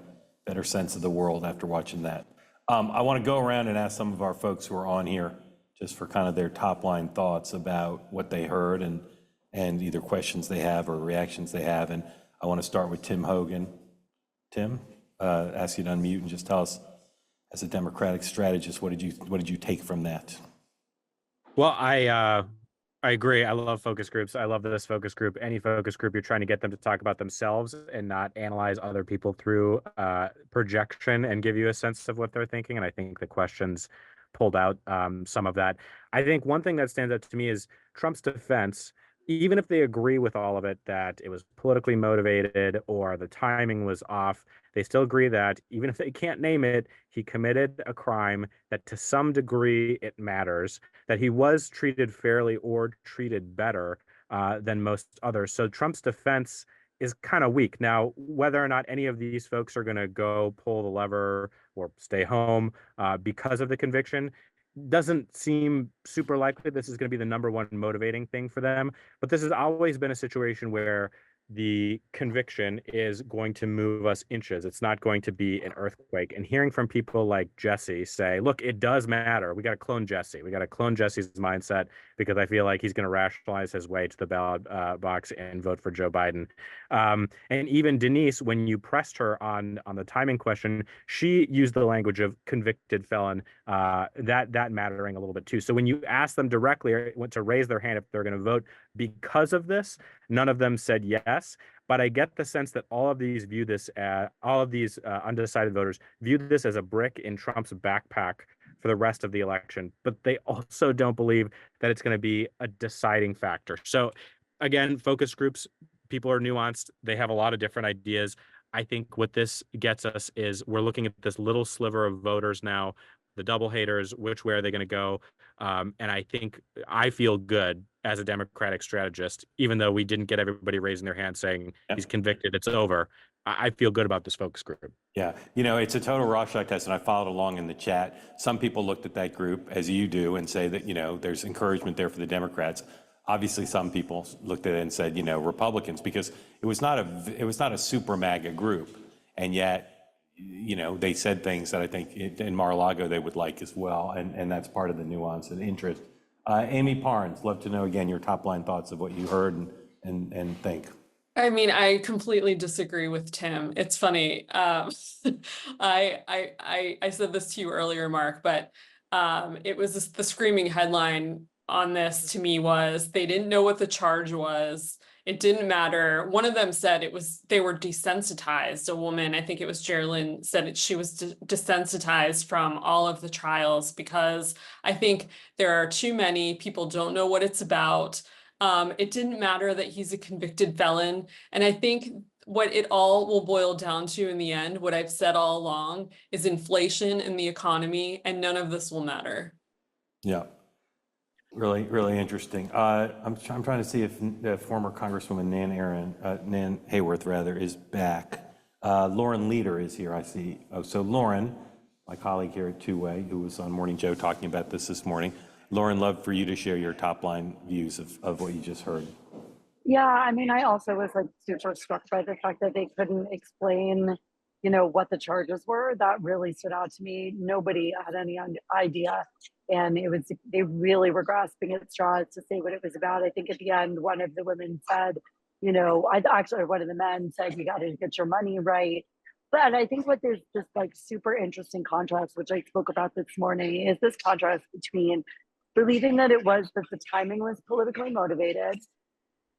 better sense of the world after watching that. I want to go around and ask some of our folks who are on here just for kind of their top line thoughts about what they heard and either questions they have or reactions they have. And I want to start with Tim Hogan. Tim, ask you to unmute and just tell us, as a Democratic strategist, what did you take from that? Well, I agree. I love focus groups. I love this focus group. Any focus group, you're trying to get them to talk about themselves and not analyze other people through projection and give you a sense of what they're thinking. And I think the questions pulled out some of that. I think one thing that stands out to me is Trump's defense. Even if they agree with all of it, that it was politically motivated or the timing was off, they still agree that even if they can't name it, he committed a crime, that to some degree it matters, that he was treated fairly or treated better than most others. So Trump's defense is kind of weak. Now, whether or not any of these folks are going to go pull the lever or stay home because of the conviction doesn't seem super likely. This is going to be the number one motivating thing for them. But this has always been a situation where the conviction is going to move us inches. It's not going to be an earthquake. And hearing from people like Jesse say, look, it does matter. We got to clone Jesse. We got to clone Jesse's mindset, because I feel like he's going to rationalize his way to the ballot box and vote for Joe Biden. And even Denise, when you pressed her on the timing question, she used the language of convicted felon, that mattering a little bit too. So when you ask them directly to raise their hand if they're going to vote because of this, none of them said yes. But I get the sense that all of these undecided voters view this as a brick in Trump's backpack for the rest of the election. But they also don't believe that it's going to be a deciding factor. So again, focus groups, people are nuanced. They have a lot of different ideas. I think what this gets us is we're looking at this little sliver of voters now, the double haters, which way are they going to go? And I think I feel good as a Democratic strategist, even though we didn't get everybody raising their hand saying he's convicted, it's over. I feel good about this focus group. Yeah, it's a total Rorschach test, and I followed along in the chat. Some people looked at that group, as you do, and say that, there's encouragement there for the Democrats. Obviously, some people looked at it and said, Republicans, because it was not a super MAGA group, and yet, they said things that I think in Mar-a-Lago they would like as well, and that's part of the nuance and interest. Amy Parnes, love to know again your top line thoughts of what you heard and think. I mean, I completely disagree with Tim. It's funny. I said this to you earlier, Mark, but it was the screaming headline on this to me was they didn't know what the charge was. It didn't matter. One of them said they were desensitized. A woman, I think it was Geraldine, said she was desensitized from all of the trials because I think there are too many people don't know what it's about. It didn't matter that he's a convicted felon. And I think what it all will boil down to in the end, what I've said all along, is inflation in the economy, and none of this will matter. Yeah. Really, really interesting. I'm trying to see if the former Congresswoman Nan Hayworth rather, is back. Lauren Leader is here, I see. Oh, so Lauren, my colleague here at Two Way, who was on Morning Joe talking about this morning. Lauren, love for you to share your top line views of what you just heard. Yeah, I mean, I also was like super struck by the fact that they couldn't explain, what the charges were. That really stood out to me. Nobody had any idea. And they really were grasping at straws to say what it was about. I think at the end, one of the women said, one of the men said, you got to get your money right. But I think what there's this like super interesting contrast, which I spoke about this morning, is this contrast between believing that the timing was politically motivated,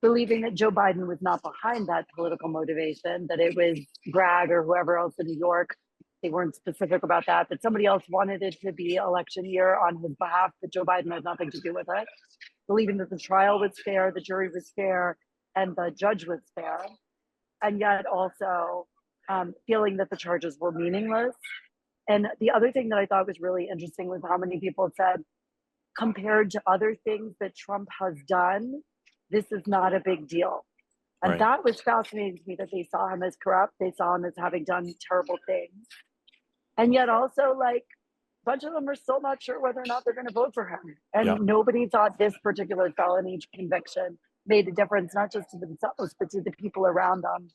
believing that Joe Biden was not behind that political motivation, that it was Bragg or whoever else in New York. They weren't specific about that somebody else wanted it to be election year on his behalf, that Joe Biden had nothing to do with it. Believing that the trial was fair, the jury was fair, and the judge was fair. And yet also feeling that the charges were meaningless. And the other thing that I thought was really interesting was how many people said, compared to other things that Trump has done, this is not a big deal. And Right. That was fascinating to me, that they saw him as corrupt. They saw him as having done terrible things. And yet also, like, a bunch of them are still not sure whether or not they're going to vote for him. And Nobody thought this particular felony conviction made a difference, not just to themselves, but to the people around them.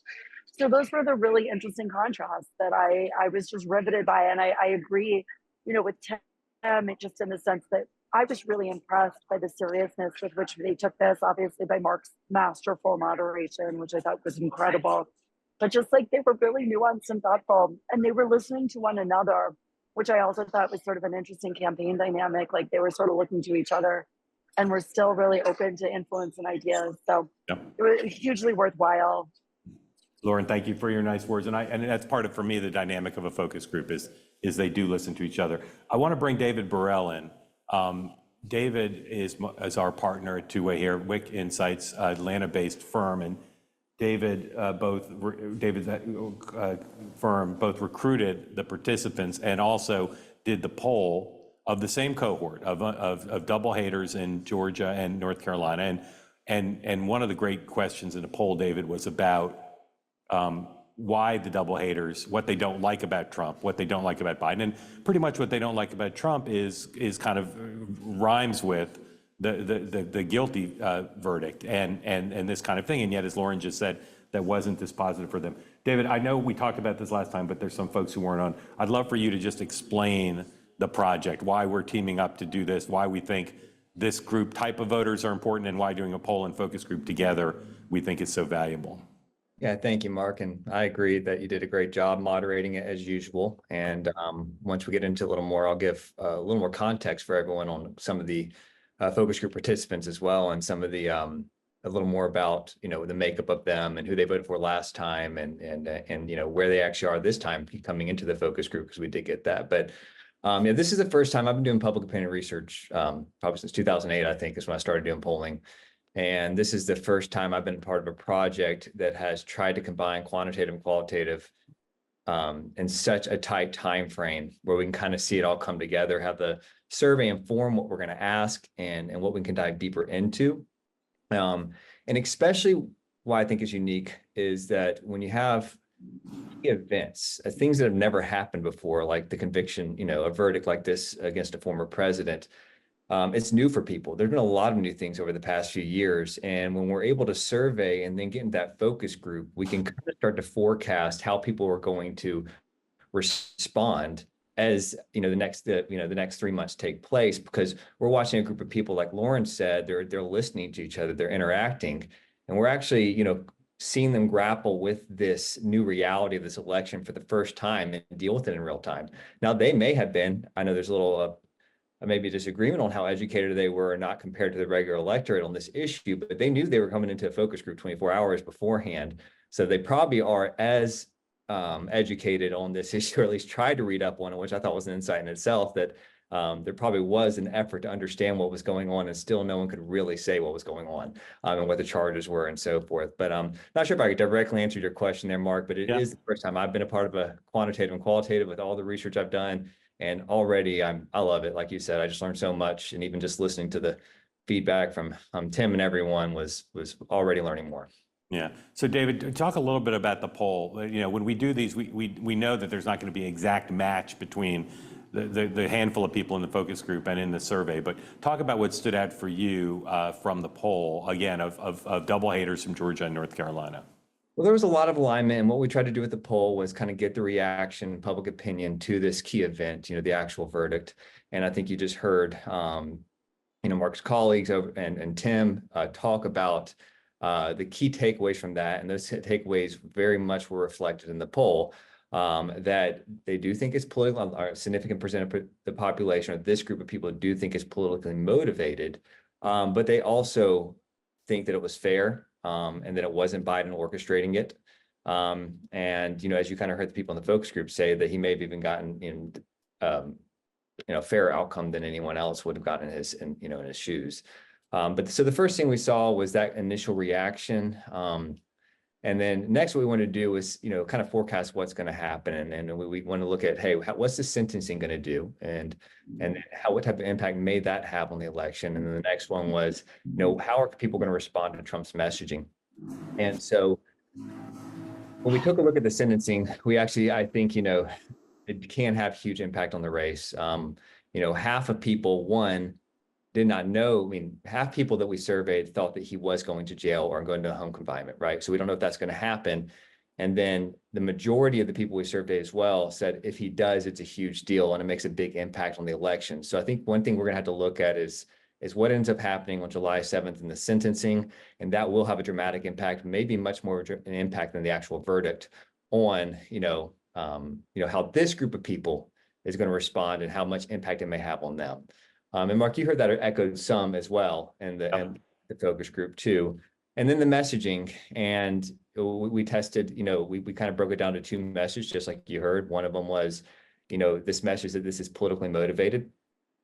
So those were the really interesting contrasts that I was just riveted by. And I agree, with Tim, just in the sense that I was really impressed by the seriousness with which they took this, obviously by Mark's masterful moderation, which I thought was incredible. But just like they were really nuanced and thoughtful, and they were listening to one another, which I also thought was sort of an interesting campaign dynamic. Like they were sort of looking to each other and were still really open to influence and ideas. So It was hugely worthwhile. Lauren, thank you for your nice words. And that's part of, for me, the dynamic of a focus group is they do listen to each other. I want to bring David Burrell in. David is our partner at Two Way here, WIC Insights, Atlanta-based firm, and David's firm both recruited the participants and also did the poll of the same cohort of double haters in Georgia and North Carolina. And one of the great questions in the poll, David, was about why the double haters, what they don't like about Trump, what they don't like about Biden. And pretty much what they don't like about Trump is kind of rhymes with the guilty verdict and this kind of thing. And yet, as Lauren just said, that wasn't this positive for them. David, I know we talked about this last time, but there's some folks who weren't on. I'd love for you to just explain the project, why we're teaming up to do this, why we think this group type of voters are important, and why doing a poll and focus group together we think is so valuable. Yeah, thank you, Mark. And I agree that you did a great job moderating it as usual. And once we get into a little more, I'll give a little more context for everyone on some of the focus group participants as well, and some of the a little more about the makeup of them and who they voted for last time, and where they actually are this time coming into the focus group, because we did get that. But this is the first time I've been doing public opinion research, probably since 2008, I think, is when I started doing polling. And this is the first time I've been part of a project that has tried to combine quantitative and qualitative in such a tight time frame, where we can kind of see it all come together, have the survey inform what we're going to ask and what we can dive deeper into. And especially why I think is unique is that when you have events, things that have never happened before, like the conviction, a verdict like this against a former president, it's new for people. There's been a lot of new things over the past few years. And when we're able to survey and then get in that focus group, we can kind of start to forecast how people are going to respond as the next 3 months take place, because we're watching a group of people, like Lauren said, they're listening to each other, they're interacting, and we're actually seeing them grapple with this new reality of this election for the first time and deal with it in real time. Now, they may have been, I know there's a little maybe disagreement on how educated they were or not compared to the regular electorate on this issue, but they knew they were coming into a focus group 24 hours beforehand. So they probably are as educated on this issue, or at least tried to read up on it, which I thought was an insight in itself, that there probably was an effort to understand what was going on, and still no one could really say what was going on and what the charges were and so forth. But not sure if I could directly answer your question there, Mark, but it is the first time I've been a part of a quantitative and qualitative with all the research I've done. And already I love it. Like you said, I just learned so much. And even just listening to the feedback from Tim and everyone was already learning more. Yeah. So David, talk a little bit about the poll. When we do these, we know that there's not going to be an exact match between the handful of people in the focus group and in the survey, but talk about what stood out for you from the poll, again, of double haters from Georgia and North Carolina. Well, there was a lot of alignment, and what we tried to do with the poll was kind of get the reaction, public opinion to this key event, the actual verdict. And I think you just heard, Mark's colleagues and Tim talk about the key takeaways from that. And those takeaways very much were reflected in the poll, that they do think it's political, or a significant percent of the population, or this group of people do think it's politically motivated, but they also think that it was fair. And that it wasn't Biden orchestrating it. And, as you kind of heard the people in the focus group say, that he may have even gotten fairer outcome than anyone else would have gotten in his shoes. But so the first thing we saw was that initial reaction. And then next, what we want to do is, kind of forecast what's going to happen. And we want to look at, hey, what's the sentencing going to do? And what type of impact may that have on the election? And then the next one was, how are people going to respond to Trump's messaging? And so when we took a look at the sentencing, we actually, I think, it can have huge impact on the race. Half of people, did not know. I mean, half people that we surveyed thought that he was going to jail or going to home confinement, right? So we don't know if that's going to happen. And then the majority of the people we surveyed as well said if he does, it's a huge deal and it makes a big impact on the election. So I think one thing we're going to have to look at is what ends up happening on July 7th in the sentencing, and that will have a dramatic impact, maybe much more an impact than the actual verdict on how this group of people is going to respond and how much impact it may have on them. And Mark, you heard that echoed some as well in the focus group too. And then the messaging, and we tested, we kind of broke it down to two messages, just like you heard. One of them was, this message that this is politically motivated.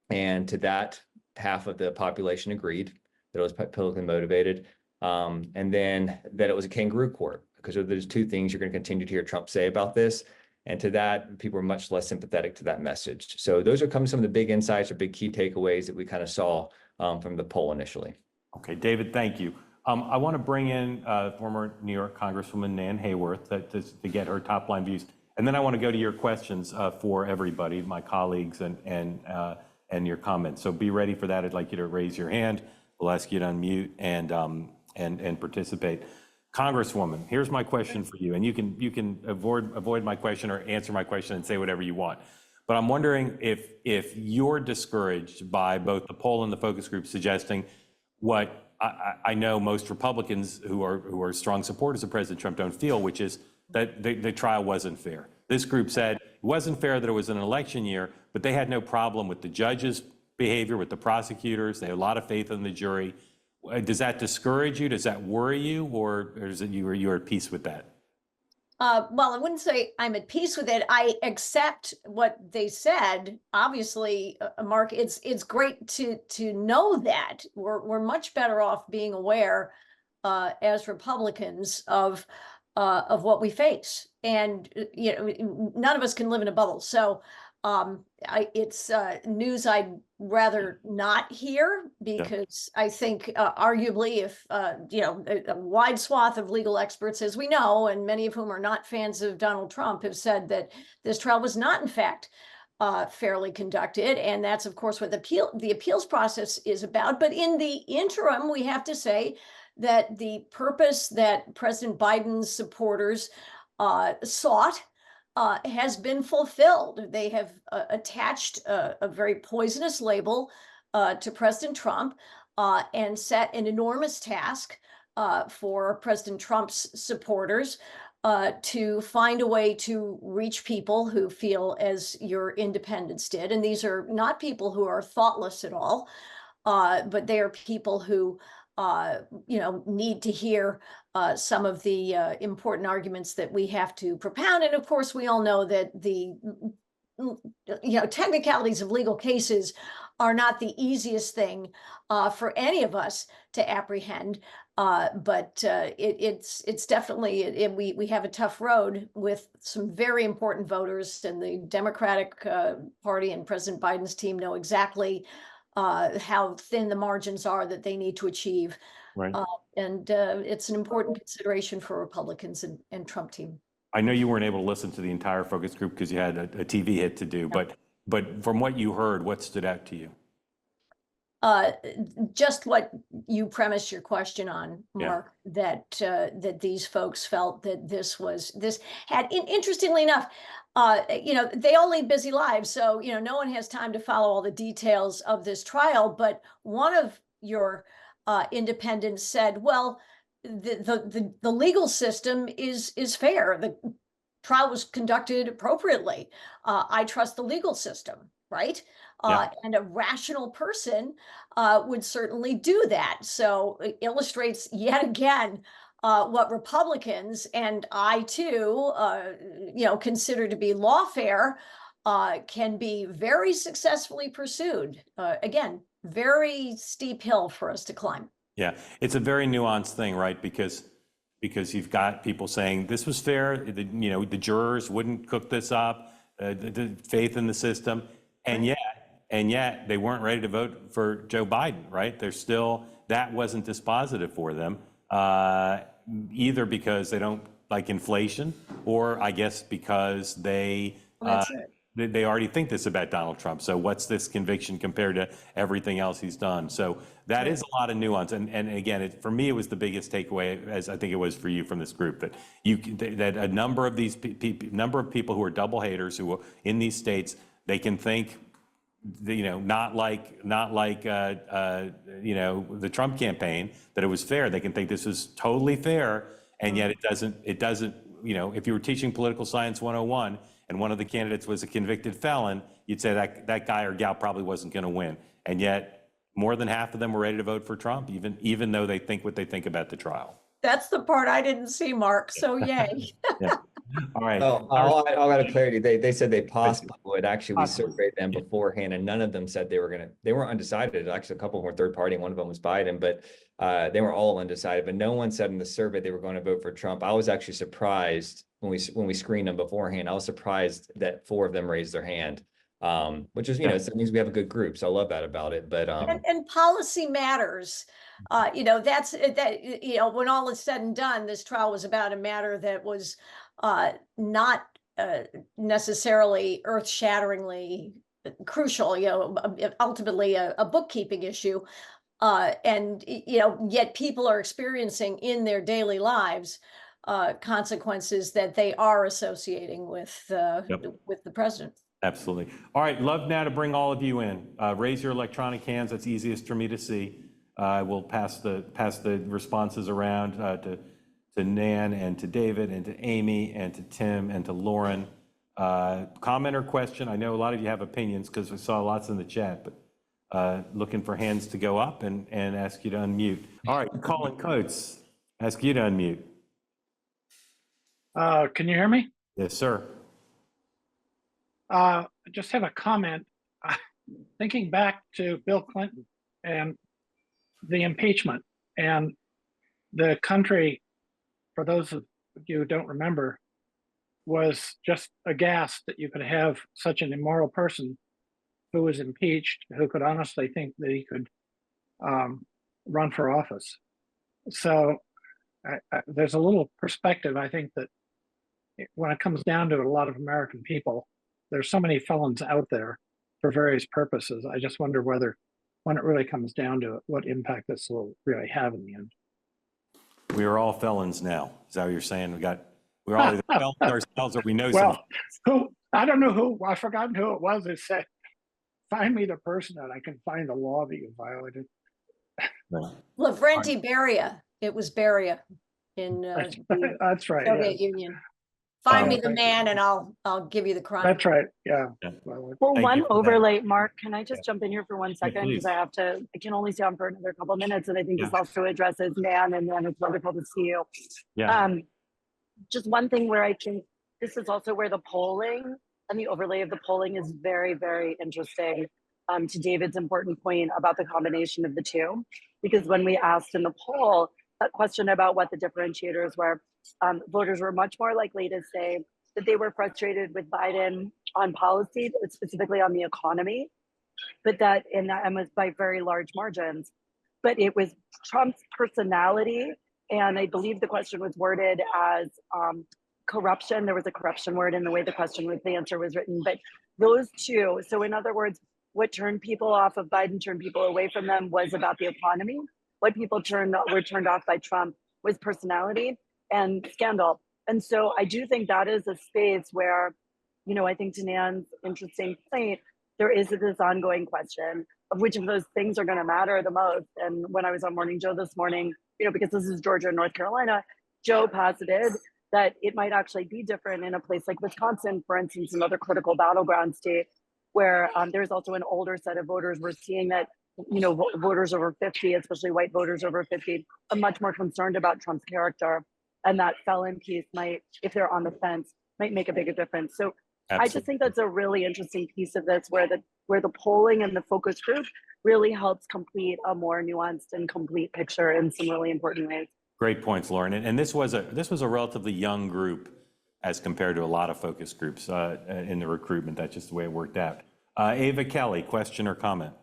And to that, half of the population agreed that it was politically motivated. And then that it was a kangaroo court, because there's two things you're going to continue to hear Trump say about this. And to that, people are much less sympathetic to that message. So those are some of the big insights or big key takeaways that we kind of saw from the poll initially. Okay, David, thank you. I want to bring in former New York Congresswoman Nan Hayworth to get her top line views. And then I want to go to your questions for everybody, my colleagues and your comments. So be ready for that. I'd like you to raise your hand. We'll ask you to unmute and participate. Congresswoman, here's my question for you, and you can avoid my question or answer my question and say whatever you want. But I'm wondering if you're discouraged by both the poll and the focus group suggesting what I know most Republicans who are strong supporters of President Trump don't feel, which is that the trial wasn't fair. This group said it wasn't fair that it was an election year, but they had no problem with the judges' behavior, with the prosecutors. They had a lot of faith in the jury. Does that discourage you? Does that worry you, or is it you're at peace with that? Well, I wouldn't say I'm at peace with it. I accept what they said. Obviously, Mark, it's great to know that we're much better off being aware as Republicans of what we face, and none of us can live in a bubble. So It's news I'd rather not hear because I think arguably if, a wide swath of legal experts, as we know, and many of whom are not fans of Donald Trump, have said that this trial was not in fact fairly conducted. And that's, of course, what the appeals process is about. But in the interim, we have to say that the purpose that President Biden's supporters sought has been fulfilled. They have attached a very poisonous label to President Trump and set an enormous task for President Trump's supporters to find a way to reach people who feel as your independents did. And these are not people who are thoughtless at all, but they are people who need to hear some of the important arguments that we have to propound. And of course, we all know that the technicalities of legal cases are not the easiest thing for any of us to apprehend. But it's definitely, we have a tough road with some very important voters, and the Democratic Party and President Biden's team know exactly how thin the margins are that they need to achieve. Right. And it's an important consideration for Republicans and Trump team. I know you weren't able to listen to the entire focus group because you had a TV hit to do, but from what you heard, what stood out to you? Just what you premised your question on, Mark, that these folks felt that this had, interestingly enough, they all lead busy lives, so no one has time to follow all the details of this trial. But one of your independents said, well, the legal system is fair. The trial was conducted appropriately. I trust the legal system, right? And a rational person would certainly do that. So it illustrates yet again what Republicans, and I too, consider to be lawfare, can be very successfully pursued. Again, very steep hill for us to climb. Yeah, it's a very nuanced thing, right? Because you've got people saying this was fair, the jurors wouldn't cook this up, the faith in the system, and yet they weren't ready to vote for Joe Biden, right? They're still, that wasn't dispositive for them, either because they don't like inflation, or I guess because they already think this about Donald Trump. So what's this conviction compared to everything else he's done? So that is a lot of nuance. And again, for me, it was the biggest takeaway, as I think it was for you from this group, that that a number of these people who are double haters, who are in these states, they can think, not like the Trump campaign, that it was fair. They can think this was totally fair, and yet it doesn't. If you were teaching political science 101 and one of the candidates was a convicted felon, you'd say that guy or gal probably wasn't going to win. And yet more than half of them were ready to vote for Trump, even though they think what they think about the trial. That's the part I didn't see, Mark. So yay. Yeah. All right. Oh, I'll add a clarity. They said they possibly would. Actually, we surveyed them beforehand, and none of them said they weren't undecided. Actually, a couple of them were third party, and one of them was Biden, but they were all undecided. But no one said in the survey they were going to vote for Trump. I was actually surprised when we screened them beforehand. I was surprised that 4 of them raised their hand, which is, it means we have a good group. So I love that about it. But and policy matters. That's that. When all is said and done, this trial was about a matter that was not necessarily earth-shatteringly crucial. Ultimately a bookkeeping issue, and yet people are experiencing in their daily lives consequences that they are associating with the president. Absolutely. All right, love now to bring all of you in. Raise your electronic hands. That's easiest for me to see. We'll pass the responses around to Nan and to David and to Amy and to Tim and to Lauren. Comment or question? I know a lot of you have opinions because we saw lots in the chat, but looking for hands to go up and ask you to unmute. All right, Colin Coates, ask you to unmute. Can you hear me? Yes, sir. I just have a comment. Thinking back to Bill Clinton and the impeachment, and the country, for those of you who don't remember, was just aghast that you could have such an immoral person who was impeached, who could honestly think that he could run for office. So there's a little perspective. I think that when it comes down to it, a lot of American people, there's so many felons out there for various purposes. I just wonder whether, when it really comes down to it, what impact this will really have in the end. We are all felons now. Is that what you're saying? We're all either felons ourselves or we know Well, someone. I don't know who, I've forgotten who it was that said, find me the person that I can find the law that you violated. Lavrenti Beria. It was Beria in the That's right. Soviet Yes. Union. Find me the thank you. man, and I'll give you the crime. That's right. Yeah. Well, Thank one you for that. overlay, Mark, can I just jump in here for 1 second? please. Because I can only stay on for another couple of minutes. And I think this Yeah. also addresses Nan, and then it's wonderful to see you. Yeah. Just one thing where I think this is also where the polling and the overlay of the polling is very, very interesting. To David's important point about the combination of the two, because when we asked in the poll that question about what the differentiators were, voters were much more likely to say that they were frustrated with Biden on policy, specifically on the economy, but that was by very large margins. But it was Trump's personality, and I believe the question was worded as corruption. There was a corruption word in the way the answer was written, but those two. So in other words, what turned people off of Biden, turned people away from them, was about the economy. What people were turned off by Trump was personality and scandal. And so I do think that is a space where, I think to Nan's interesting point, there is this ongoing question of which of those things are going to matter the most. And when I was on Morning Joe this morning, because this is Georgia and North Carolina, Joe posited that it might actually be different in a place like Wisconsin, for instance, another critical battleground state, where there's also an older set of voters. We're seeing that, voters over 50, especially white voters over 50, are much more concerned about Trump's character. And that felon piece might, if they're on the fence, might make a bigger difference. So Absolutely. I just think that's a really interesting piece of this, where the polling and the focus group really helps complete a more nuanced and complete picture in some really important ways. Great points, Lauren. And this was a relatively young group as compared to a lot of focus groups in the recruitment. That's just the way it worked out. Ava Kelly, question or comment?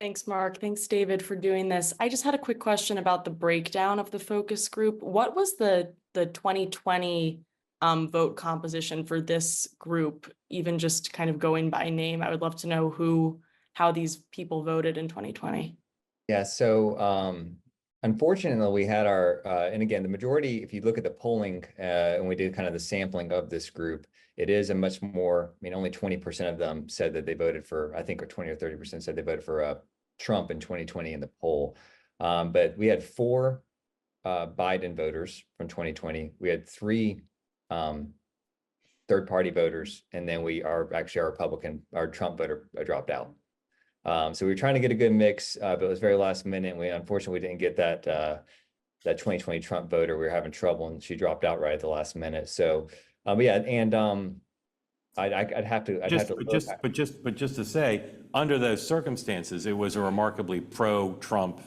Thanks, Mark. Thanks, David, for doing this. I just had a quick question about the breakdown of the focus group. What was the 2020 vote composition for this group, even just kind of going by name? I would love to know how these people voted in 2020. Yeah, so unfortunately, we had and again, the majority, if you look at the polling and we did kind of the sampling of this group, it is a much more, only 20% of them said that they voted for, I think, or 20 or 30% said they voted for Trump in 2020 in the poll. But we had 4 Biden voters from 2020. We had 3 third-party voters, and then our Trump voter dropped out. So we were trying to get a good mix, but it was very last minute. And unfortunately, we didn't get that 2020 Trump voter. We were having trouble, and she dropped out right at the last minute. So, yeah, and I'd have to. Just to say, under those circumstances, it was a remarkably pro-Trump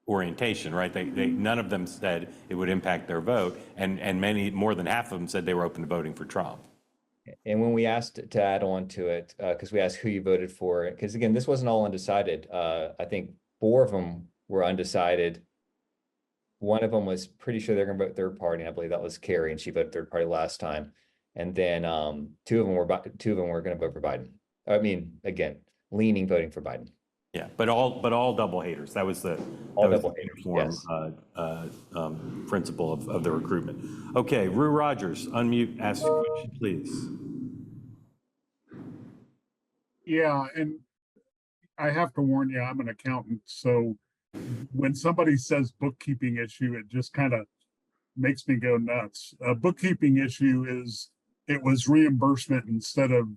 orientation, right? None of them said it would impact their vote, and many, more than half of them, said they were open to voting for Trump. And when we asked to add on to it, because we asked who you voted for, because again, this wasn't all undecided. I think 4 of them were undecided. One of them was pretty sure they're going to vote third party. And I believe that was Carrie, and she voted third party last time. And then 2 of them were going to vote for Biden. I mean, again, voting for Biden. Yeah, but all double haters. That was the uniform principle of the recruitment. Okay, Rue Rogers, unmute, ask your question, please. Yeah, and I have to warn you, I'm an accountant, so when somebody says bookkeeping issue, it just kind of makes me go nuts. A bookkeeping issue is it was reimbursement instead of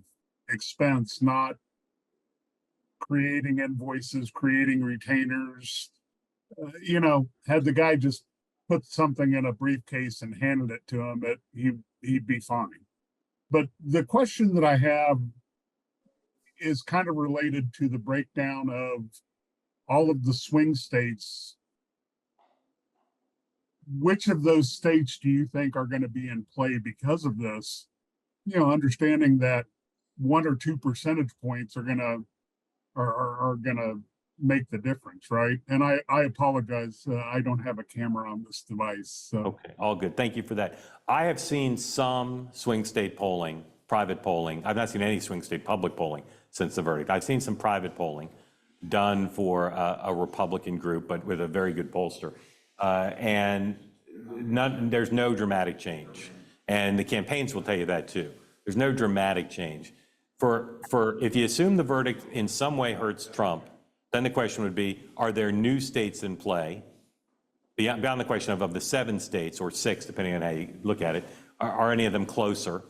expense, not creating invoices, creating retainers. Had the guy just put something in a briefcase and handed it to him, he'd be fine. But the question that I have is kind of related to the breakdown of all of the swing states which of those states do you think are going to be in play because of this? You know, understanding that 1 or 2 percentage points are gonna make the difference, right? And I apologize, I don't have a camera on this device. So. Okay, all good. Thank you for that. I have seen some swing state polling, private polling. I've not seen any swing state public polling since the verdict. I've seen some private polling done for a Republican group, but with a very good pollster. And there's no dramatic change. And the campaigns will tell you that too. There's no dramatic change. If you assume the verdict in some way hurts Trump, then the question would be, are there new states in play? Beyond the question of the 7 states, or 6, depending on how you look at it, are any of them closer?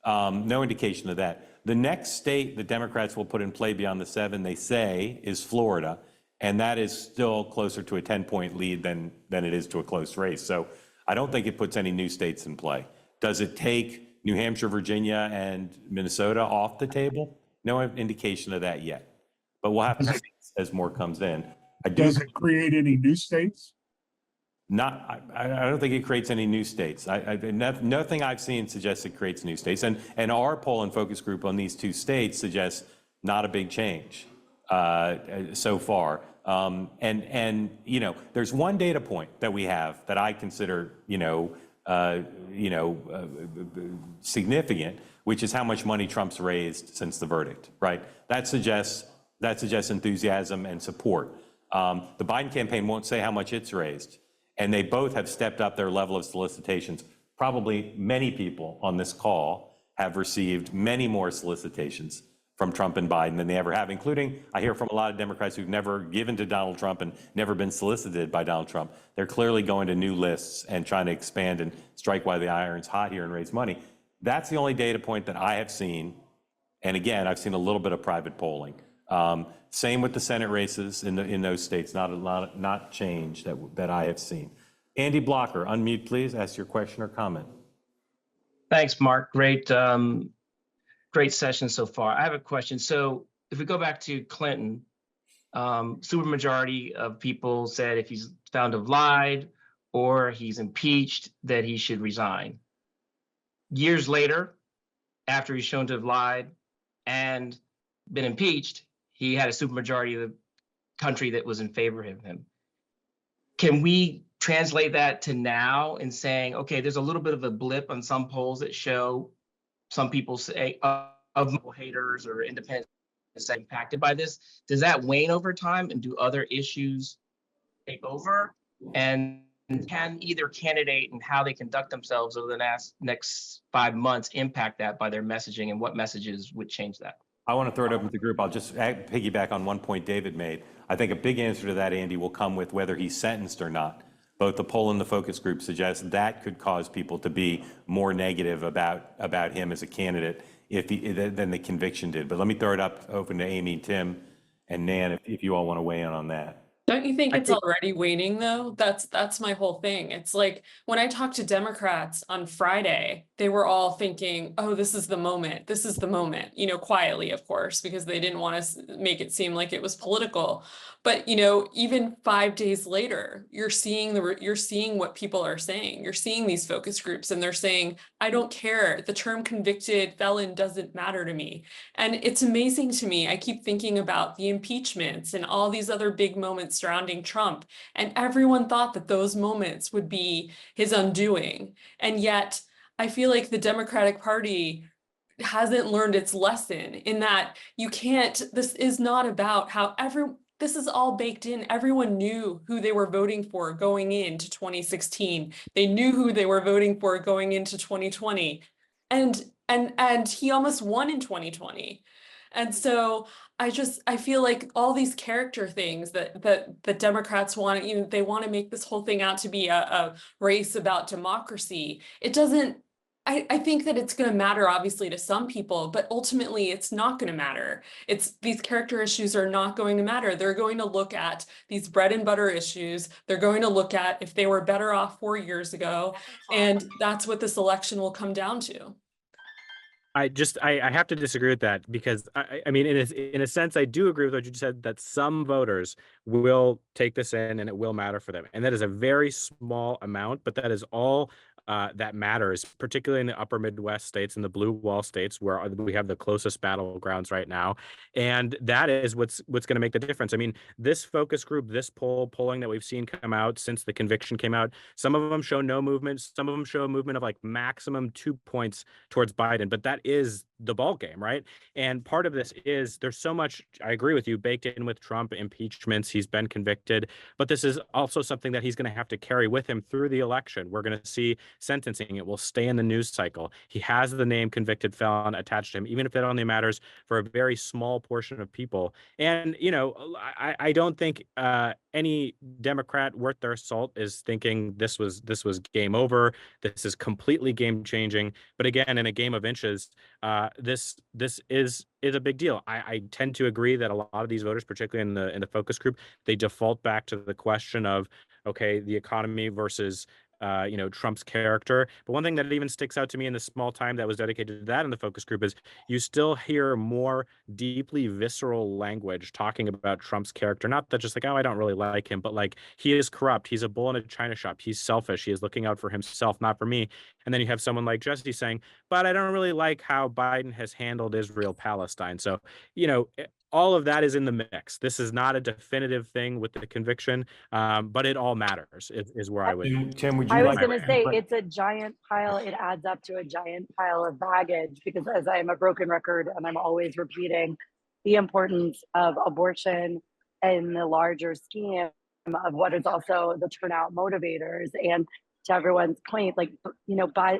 No indication of that. The next state the Democrats will put in play beyond the 7, they say, is Florida. And that is still closer to a 10-point lead than it is to a close race. So I don't think it puts any new states in play. Does it take New Hampshire, Virginia, and Minnesota off the table? No indication of that yet. But we'll have to see as more comes in. Does it create any new states? I don't think it creates any new states. Nothing I've seen suggests it creates new states. And our poll and focus group on these 2 states suggests not a big change so far. And you know, there's one data point that we have that I consider, significant, which is how much money Trump's raised since the verdict, right? That suggests enthusiasm and support. The Biden campaign won't say how much it's raised, and they both have stepped up their level of solicitations. Probably many people on this call have received many more solicitations from Trump and Biden than they ever have, including, I hear from a lot of Democrats who've never given to Donald Trump and never been solicited by Donald Trump. They're clearly going to new lists and trying to expand and strike while the iron's hot here and raise money. That's the only data point that I have seen. And again, I've seen a little bit of private polling. Same with the Senate races in those states, not change that I have seen. Andy Blocker, unmute please, ask your question or comment. Thanks, Mark. Great session so far. I have a question. So if we go back to Clinton, supermajority of people said if he's found to have lied or he's impeached, that he should resign. Years later, after he's shown to have lied and been impeached, he had a supermajority of the country that was in favor of him. Can we translate that to now in saying, okay, there's a little bit of a blip on some polls that show some people say of haters or independents impacted by this? Does that wane over time, and do other issues take over? And can either candidate and how they conduct themselves over the next 5 months impact that by their messaging, and what messages would change that? I want to throw it open to the group. I'll just piggyback on one point David made. I think a big answer to that, Andy, will come with whether he's sentenced or not. Both the poll and the focus group suggest that could cause people to be more negative about him as a candidate than the conviction did. But let me throw it open to Amy, Tim, and Nan if you all want to weigh in on that. Don't you think it's already waning though? That's my whole thing. It's like when I talked to Democrats on Friday, they were all thinking, oh, this is the moment. This is the moment, quietly, of course, because they didn't want to make it seem like it was political. But, even 5 days later, you're seeing what people are saying. You're seeing these focus groups and they're saying, I don't care. The term convicted felon doesn't matter to me. And it's amazing to me. I keep thinking about the impeachments and all these other big moments surrounding Trump. And everyone thought that those moments would be his undoing. And yet I feel like the Democratic Party hasn't learned its lesson in that this is not about how this is all baked in. Everyone knew who they were voting for going into 2016. They knew who they were voting for going into 2020. And he almost won in 2020. And so I feel like all these character things that Democrats want, they want to make this whole thing out to be a race about democracy. It doesn't. I think that it's going to matter, obviously, to some people, but ultimately it's not going to matter. These character issues are not going to matter. They're going to look at these bread and butter issues. They're going to look at if they were better off 4 years ago. And that's what this election will come down to. I have to disagree with that because I mean, in a sense, I do agree with what you said that some voters will take this in and it will matter for them. And that is a very small amount, but that is all that matters, particularly in the upper Midwest states and the blue wall states where we have the closest battlegrounds right now. And that is what's going to make the difference. I mean, this focus group, this polling that we've seen come out since the conviction came out, some of them show no movement. Some of them show a movement of like maximum 2 points towards Biden, but that is the ball game, right? And part of this is there's so much, I agree with you, baked in with Trump impeachments. He's been convicted, but this is also something that he's going to have to carry with him through the election. We're going to see sentencing. It will stay in the news cycle. He has the name convicted felon attached to him, even if it only matters for a very small portion of people. And, you know, I don't think any Democrat worth their salt is thinking this was game over. This is completely game changing. But again, in a game of inches, this is a big deal. I tend to agree that a lot of these voters, particularly in the focus group, they default back to the question of, okay, the economy versus Trump's character. But one thing that even sticks out to me in the small time that was dedicated to that in the focus group is you still hear more deeply visceral language talking about Trump's character. Not that just like, oh, I don't really like him, but like he is corrupt. He's a bull in a china shop. He's selfish. He is looking out for himself, not for me. And then you have someone like Jesse saying, but I don't really like how Biden has handled Israel-Palestine. So, all of that is in the mix. This is not a definitive thing with the conviction, but it all matters is where I would. Tim, would you I was like? going to say it's a giant pile. It adds up to a giant pile of baggage because, as I am a broken record and I'm always repeating the importance of abortion and the larger scheme of what is also the turnout motivators. And to everyone's point, like,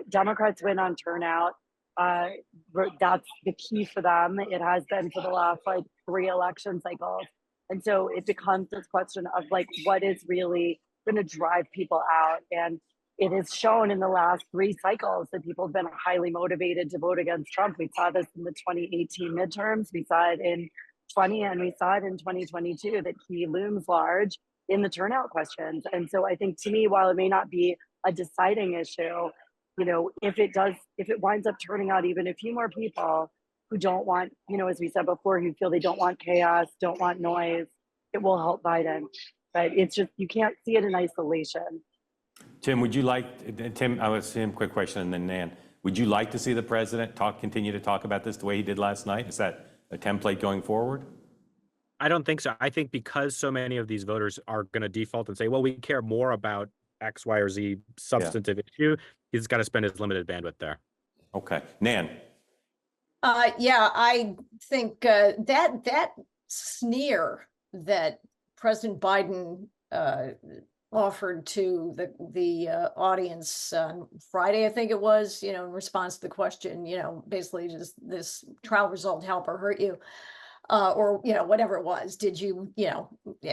Democrats win on turnout. That's the key for them. It has been for the last 3 election cycles. And so it becomes this question of what is really going to drive people out. And it is shown in the last 3 cycles that people have been highly motivated to vote against Trump. We saw this in the 2018 midterms. We saw it in 20 and we saw it in 2022 that he looms large in the turnout questions. And so I think, to me, while it may not be a deciding issue, if it winds up turning out even a few more people who don't want, as we said before, who feel they don't want chaos, don't want noise, it will help Biden. But it's just, you can't see it in isolation. Tim, I would see him, quick question, and then Nan. Would you like to see the president continue to talk about this the way he did last night? Is that a template going forward? I don't think so. I think because so many of these voters are going to default and say, well, we care more about X, Y, or Z substantive issue, he's got to spend his limited bandwidth there. Okay. Nan. I think that sneer that President Biden offered to the audience on Friday, I think it was, in response to the question, basically just this trial result help or hurt you, or whatever it was. Did you,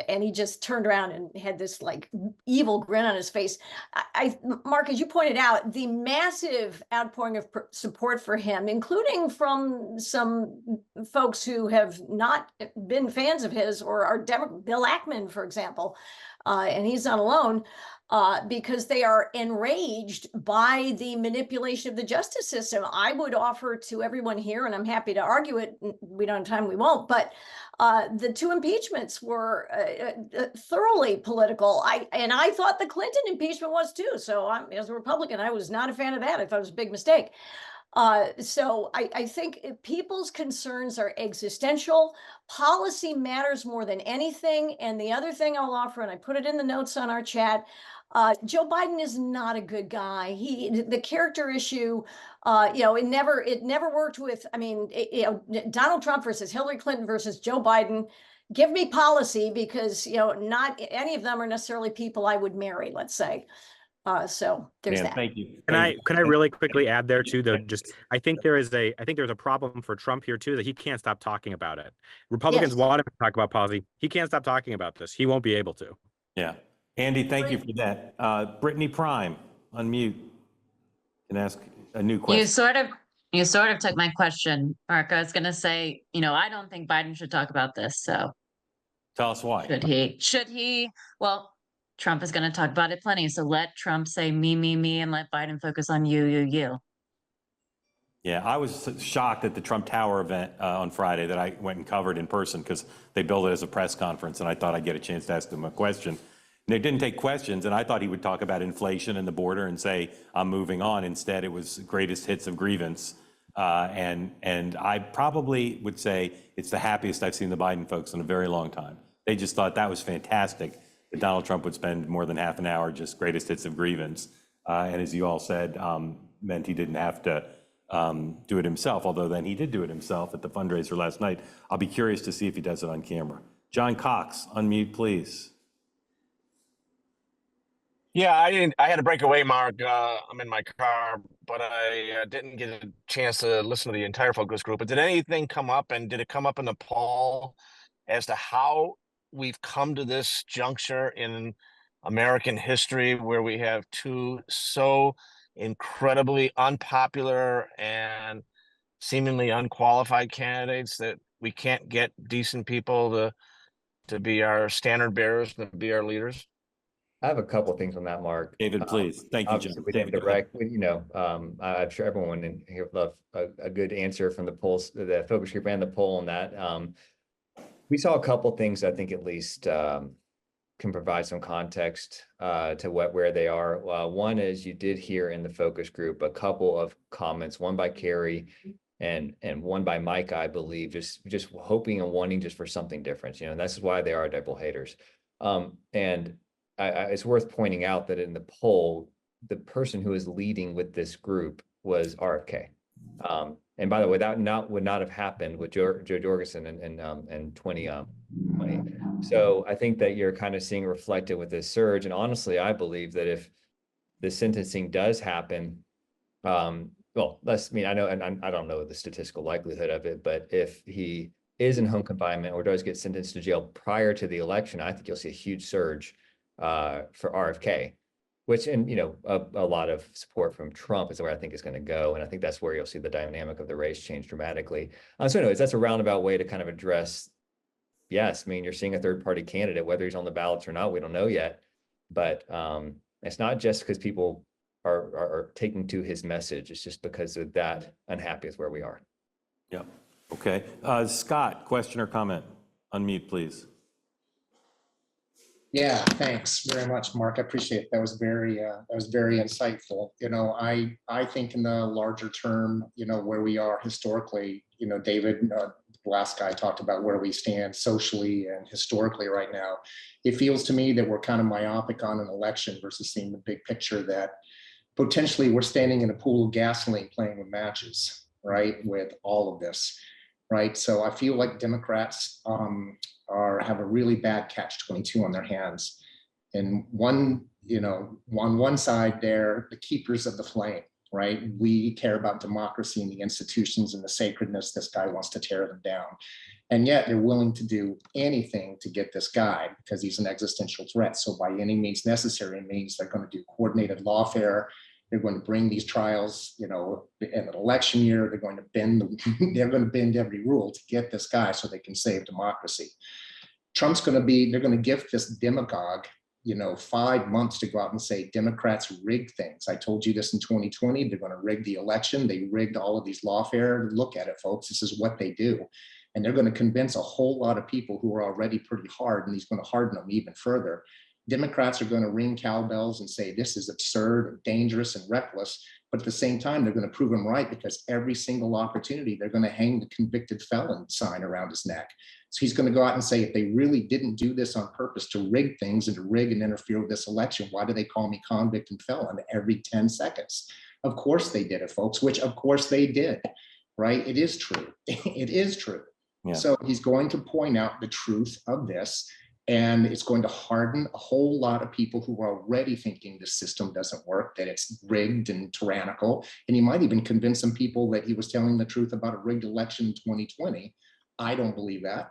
and he just turned around and had this evil grin on his face. Mark, as you pointed out, the massive outpouring of support for him, including from some folks who have not been fans of his or are Bill Ackman, for example, and he's not alone, because they are enraged by the manipulation of the justice system. I would offer to everyone here, and I'm happy to argue it, we don't have time, we won't, but the 2 impeachments were thoroughly political. I thought the Clinton impeachment was too. So as a Republican, I was not a fan of that. I thought it was a big mistake. So I think people's concerns are existential. Policy matters more than anything. And the other thing I'll offer, and I put it in the notes on our chat, Joe Biden is not a good guy. The character issue, it never worked with, Donald Trump versus Hillary Clinton versus Joe Biden. Give me policy because, not any of them are necessarily people I would marry, let's say. So there's that. Thank you. Can I really quickly add there too, though? Just I think there's a problem for Trump here too, that he can't stop talking about it. Republicans want him to talk about policy. He can't stop talking about this. He won't be able to. Yeah. Andy, thank you for that. Brittany Prime, unmute and ask a new question. You sort of took my question, Mark. I was going to say, I don't think Biden should talk about this. So tell us why. Should he? Well, Trump is going to talk about it plenty. So let Trump say me, and let Biden focus on you. Yeah, I was shocked at the Trump Tower event on Friday that I went and covered in person because they billed it as a press conference, and I thought I'd get a chance to ask him a question. And they didn't take questions, and I thought he would talk about inflation and the border and say, I'm moving on. Instead, it was greatest hits of grievance. And I probably would say it's the happiest I've seen the Biden folks in a very long time. They just thought that was fantastic that Donald Trump would spend more than half an hour just greatest hits of grievance. And as you all said, meant he didn't have to do it himself, although then he did do it himself at the fundraiser last night. I'll be curious to see if he does it on camera. John Cox, unmute, please. Yeah, I had to break away, Mark. I'm in my car, but I didn't get a chance to listen to the entire focus group. But did anything come up, and did it come up in the poll as to how we've come to this juncture in American history where we have two so incredibly unpopular and seemingly unqualified candidates that we can't get decent people to be our standard bearers, to be our leaders? I have a couple of things on that, Mark. David, please. Thank you, John. We didn't direct, I'm sure everyone in here would love a good answer from the polls, the focus group and the poll on that. We saw a couple of things I think at least can provide some context to where they are. One is you did hear in the focus group a couple of comments, one by Carrie and one by Mike, I believe, just hoping and wanting just for something different, and that's why they are double haters. And it's worth pointing out that in the poll, the person who is leading with this group was RFK. And by the way, that would not have happened with Joe Jorgensen in 2020. So I think that you're kind of seeing reflected with this surge. And honestly, I believe that if the sentencing does happen, I know, and I don't know the statistical likelihood of it, but if he is in home confinement or does get sentenced to jail prior to the election, I think you'll see a huge surge for RFK, which, and a lot of support from Trump is where I think is going to go, and I think that's where you'll see the dynamic of the race change dramatically. So anyways, that's a roundabout way to kind of address. Yes, I mean, you're seeing a third-party candidate, whether he's on the ballots or not, we don't know yet, but it's not just because people are taking to his message, it's just because of that unhappy with where we are. Yeah. Okay. Scott, question or comment? Unmute, please. Yeah, thanks very much, Mark. I appreciate it. That was very insightful. I think in the larger term, where we are historically, David, the last guy, talked about where we stand socially and historically right now. It feels to me that we're kind of myopic on an election versus seeing the big picture, that potentially we're standing in a pool of gasoline playing with matches, right? With all of this, right? So I feel like Democrats have a really bad catch-22 on their hands. And on one side, they're the keepers of the flame, right? We care about democracy and the institutions and the sacredness. This guy wants to tear them down. And yet they're willing to do anything to get this guy because he's an existential threat. So by any means necessary means they're going to do coordinated lawfare. They're going to bring these trials, in an election year. They're going to bend every rule to get this guy so they can save democracy. They're going to give this demagogue, 5 months to go out and say Democrats rigged things. I told you this in 2020. They're going to rig the election. They rigged all of these lawfare. Look at it, folks. This is what they do. And they're going to convince a whole lot of people who are already pretty hard, and he's going to harden them even further. Democrats are going to ring cowbells and say this is absurd and dangerous and reckless, but at the same time, they're going to prove him right because every single opportunity, they're going to hang the convicted felon sign around his neck. So he's going to go out and say, if they really didn't do this on purpose to rig things and to rig and interfere with this election, why do they call me convict and felon every 10 seconds? Of course they did it, folks, which of course they did, right? It is true. It is true. Yeah. So he's going to point out the truth of this, and it's going to harden a whole lot of people who are already thinking the system doesn't work, that it's rigged and tyrannical. And he might even convince some people that he was telling the truth about a rigged election in 2020. I don't believe that.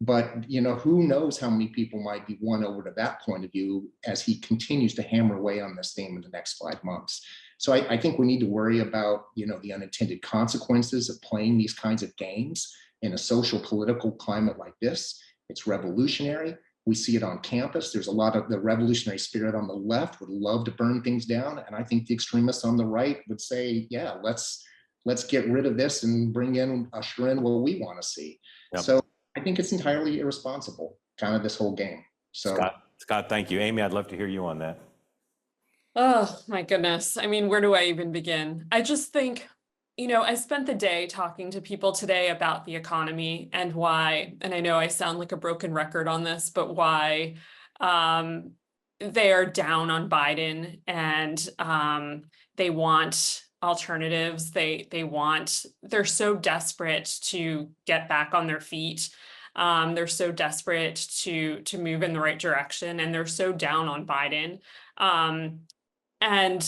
But, who knows how many people might be won over to that point of view as he continues to hammer away on this theme in the next 5 months. So I think we need to worry about, the unintended consequences of playing these kinds of games in a social political climate like this. It's revolutionary. We see it on campus. There's a lot of the revolutionary spirit on the left would love to burn things down. And I think the extremists on the right would say, yeah, let's let's get rid of this and bring in, usher in what we want to see. Yep. So I think it's entirely irresponsible, kind of this whole game. So Scott, thank you. Amy, I'd love to hear you on that. Oh my goodness. I mean, where do I even begin? I just think, I spent the day talking to people today about the economy and why, and I know I sound like a broken record on this, but why they are down on Biden and they want alternatives. They're so desperate to get back on their feet. They're so desperate to move in the right direction, and they're so down on Biden. And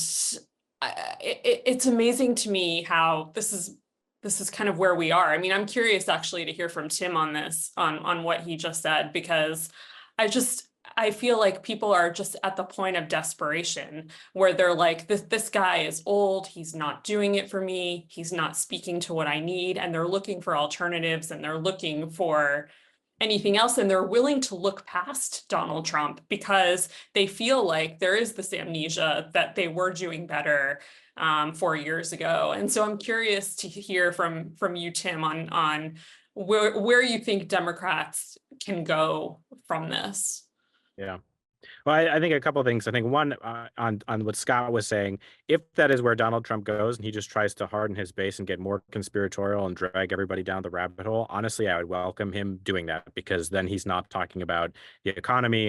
it's amazing to me how this is kind of where we are. I mean, I'm curious actually to hear from Tim on this, on what he just said, because I feel like people are just at the point of desperation where they're like, this guy is old, he's not doing it for me, he's not speaking to what I need, and they're looking for alternatives, and they're looking for anything else, and they're willing to look past Donald Trump because they feel like there is this amnesia that they were doing better 4 years ago. And so I'm curious to hear from you, Tim, on where you think Democrats can go from this. Yeah. Well, I think a couple of things. I think one, on what Scott was saying, if that is where Donald Trump goes and he just tries to harden his base and get more conspiratorial and drag everybody down the rabbit hole, honestly, I would welcome him doing that, because then he's not talking about the economy,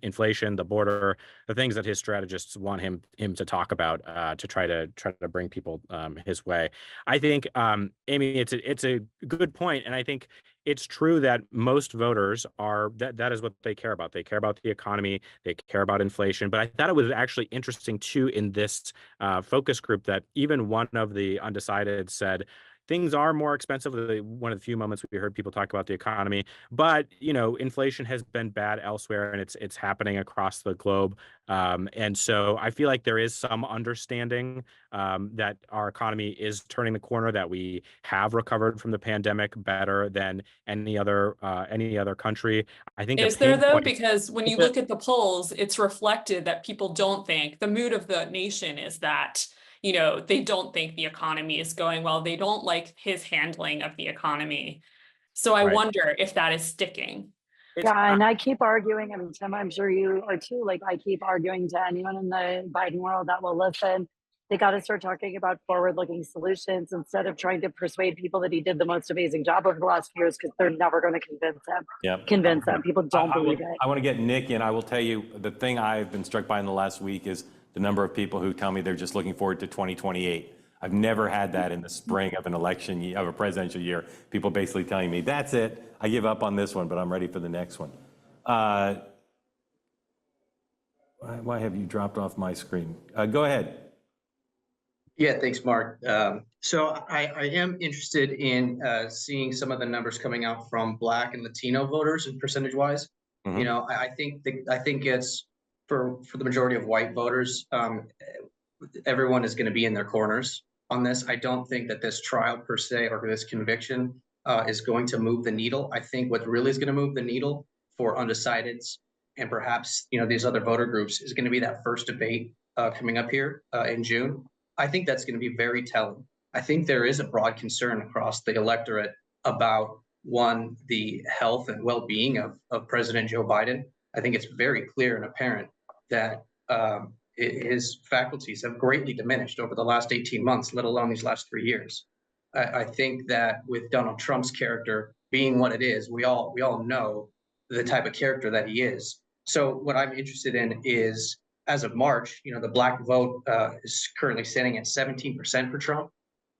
inflation, the border, the things that his strategists want him to talk about to try to bring people his way. I think, Amy, it's a good point, and I think it's true that most voters are that is what they care about. They care about the economy. They care about inflation. But I thought it was actually interesting, too, in this focus group that even one of the undecideds said things are more expensive. One of the few moments we heard people talk about the economy, but inflation has been bad elsewhere, and it's happening across the globe. And so I feel like there is some understanding that our economy is turning the corner, that we have recovered from the pandemic better than any other country. I think Is there though? Because when you look at the polls, it's reflected that people don't think the mood of the nation is that they don't think the economy is going well. They don't like his handling of the economy. So I wonder if that is sticking. Yeah, and I keep arguing, I mean, Tim, I'm sure you are too, like I keep arguing to anyone in the Biden world that will listen, they got to start talking about forward-looking solutions instead of trying to persuade people that he did the most amazing job over the last few years, because they're never going to convince them. People don't believe it. I want to get Nick in. I will tell you, the thing I've been struck by in the last week is the number of people who tell me they're just looking forward to 2028. I've never had that in the spring of an election year, of a presidential year. People basically telling me, that's it, I give up on this one, but I'm ready for the next one. Why have you dropped off my screen? Go ahead. Yeah, thanks, Mark. So I am interested in seeing some of the numbers coming out from Black and Latino voters and percentage-wise. Mm-hmm. I think it's for the majority of white voters, everyone is going to be in their corners on this. I don't think that this trial per se or this conviction is going to move the needle. I think what really is going to move the needle for undecideds and perhaps these other voter groups is going to be that first debate coming up here in June. I think that's going to be very telling. I think there is a broad concern across the electorate about, one, the health and well-being of President Joe Biden. I think it's very clear and apparent that his faculties have greatly diminished over the last 18 months, let alone these last 3 years. I think that with Donald Trump's character being what it is, we all know the type of character that he is. So what I'm interested in is, as of March, the Black vote is currently standing at 17% for Trump.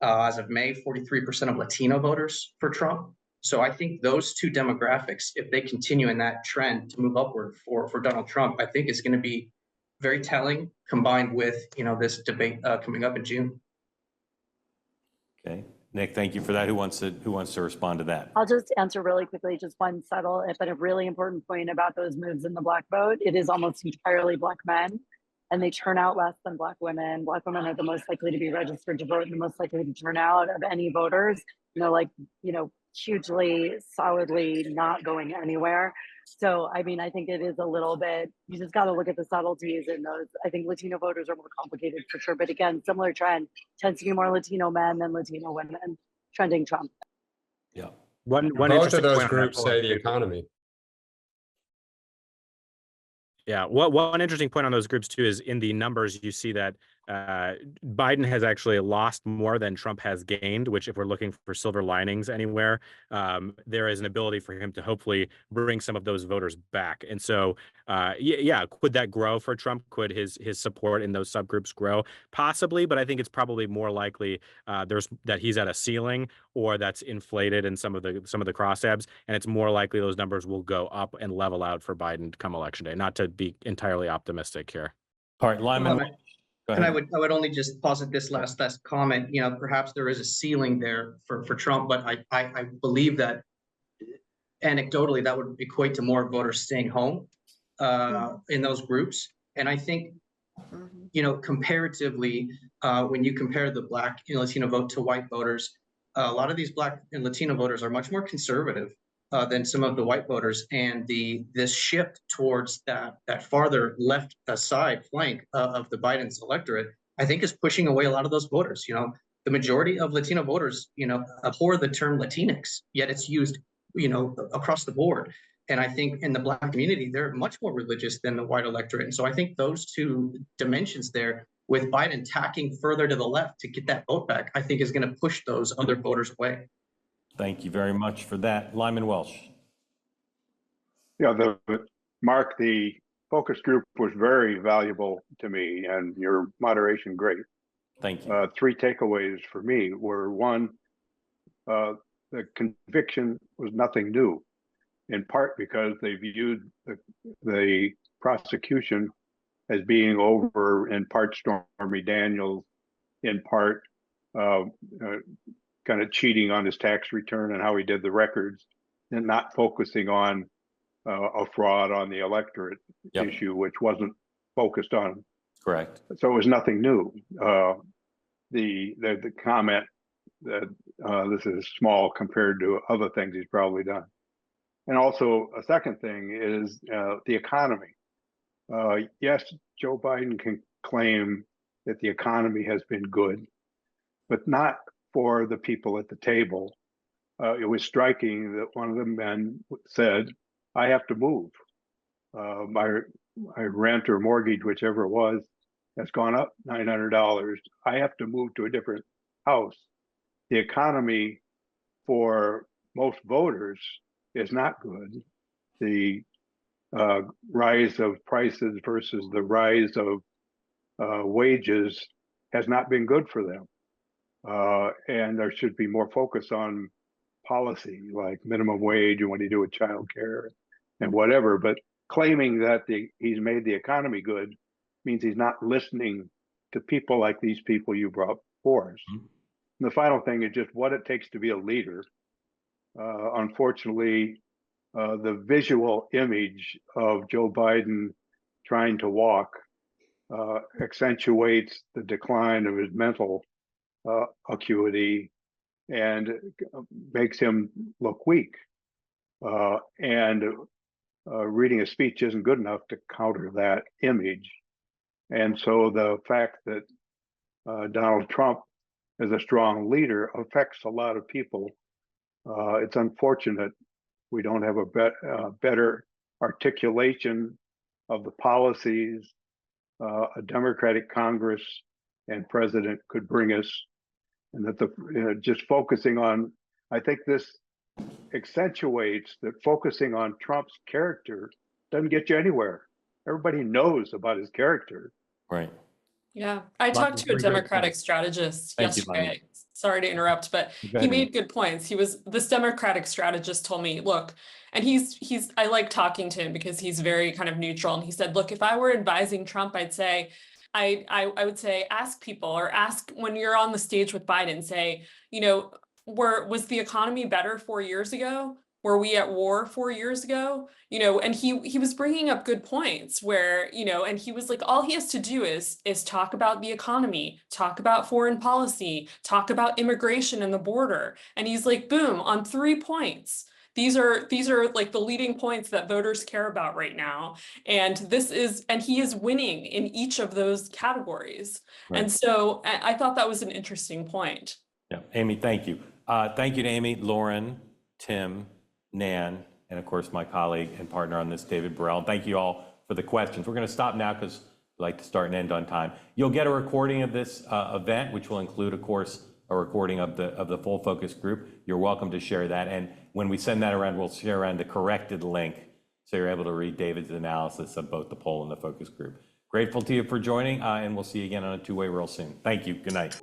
As of May, 43% of Latino voters for Trump. So I think those two demographics, if they continue in that trend to move upward for Donald Trump, I think it's going to be very telling, combined with this debate coming up in June. Okay, Nick, thank you for that. Who wants to respond to that? I'll just answer really quickly, just one subtle but a really important point about those moves in the Black vote. It is almost entirely Black men, and they turn out less than Black women. Black women are the most likely to be registered to vote and the most likely to turn out of any voters, hugely, solidly not going anywhere. So, I mean, I think it is a little bit, you just got to look at the subtleties in those. I think Latino voters are more complicated for sure. But again, similar trend tends to be more Latino men than Latino women trending Trump. Yeah. One Both interesting of those point on that groups say the economy. Yeah, one interesting point on those groups too is in the numbers you see that Biden has actually lost more than Trump has gained, which if we're looking for silver linings anywhere, there is an ability for him to hopefully bring some of those voters back. And so, yeah, could that grow for Trump? Could his support in those subgroups grow? Possibly, but I think it's probably more likely that he's at a ceiling or that's inflated in some of the cross-ebbs, and it's more likely those numbers will go up and level out for Biden come election day. Not to be entirely optimistic here. All right, Lyman. And I would only just posit this last comment. You know, perhaps there is a ceiling there for Trump, but I believe that anecdotally that would equate to more voters staying home in those groups. And I think, you know, comparatively, when you compare the Black and Latino vote to white voters, a lot of these Black and Latino voters are much more conservative than some of the white voters, and this shift towards that farther left side flank of the Biden's electorate, I think, is pushing away a lot of those voters. You know, the majority of Latino voters, you know, abhor the term Latinx, yet it's used, you know, across the board. And I think in the Black community, they're much more religious than the white electorate. And so I think those two dimensions there, with Biden tacking further to the left to get that vote back, I think is going to push those other voters away. Thank you very much for that. Lyman Welsh. Yeah, Mark, the focus group was very valuable to me, and your moderation, great. Thank you. 3 takeaways for me were: one, the conviction was nothing new, in part because they viewed the prosecution as being over, in part Stormy Daniels, in part kind of cheating on his tax return and how he did the records, and not focusing on a fraud on the electorate issue, which wasn't focused on. Correct. So it was nothing new. The comment that this is small compared to other things he's probably done. And also a second thing is the economy. Yes, Joe Biden can claim that the economy has been good, but not for the people at the table. It was striking that one of the men said, "I have to move. My rent or mortgage, whichever it was, has gone up $900. I have to move to a different house." The economy for most voters is not good. The rise of prices versus the rise of wages has not been good for them. And there should be more focus on policy, like minimum wage and what do you do with childcare and whatever. But claiming that he's made the economy good means he's not listening to people like these people you brought forth. And the final thing is just what it takes to be a leader. Unfortunately, the visual image of Joe Biden trying to walk accentuates the decline of his mental acuity and makes him look weak. And reading a speech isn't good enough to counter that image. And so the fact that Donald Trump is a strong leader affects a lot of people. It's unfortunate we don't have a better articulation of the policies a Democratic Congress and president could bring us, and that just focusing on, I think this accentuates that focusing on Trump's character doesn't get you anywhere. Everybody knows about his character. Right. Yeah, I talked to a Democratic strategist yesterday. Sorry to interrupt, but he made good points. This Democratic strategist told me, look, and I like talking to him because he's very kind of neutral. And he said, look, if I were advising Trump, I'd say, I would say, ask people, or ask when you're on the stage with Biden, say, you know, was the economy better 4 years ago? Were we at war 4 years ago? You know, and he was bringing up good points where, you know, and he was like, all he has to do is talk about the economy, talk about foreign policy, talk about immigration and the border. And he's like, boom, on 3 points, These are like the leading points that voters care about right now. And he is winning in each of those categories. Right. And so I thought that was an interesting point. Yeah, Amy, thank you. Thank you to Amy, Lauren, Tim, Nan, and of course, my colleague and partner on this, David Burrell. Thank you all for the questions. We're going to stop now because we like to start and end on time. You'll get a recording of this event, which will include, of course, a recording of the full focus group. You're welcome to share that. And when we send that around, we'll share around the corrected link so you're able to read David's analysis of both the poll and the focus group. Grateful to you for joining, and we'll see you again on a two-way real soon. Thank you. Good night.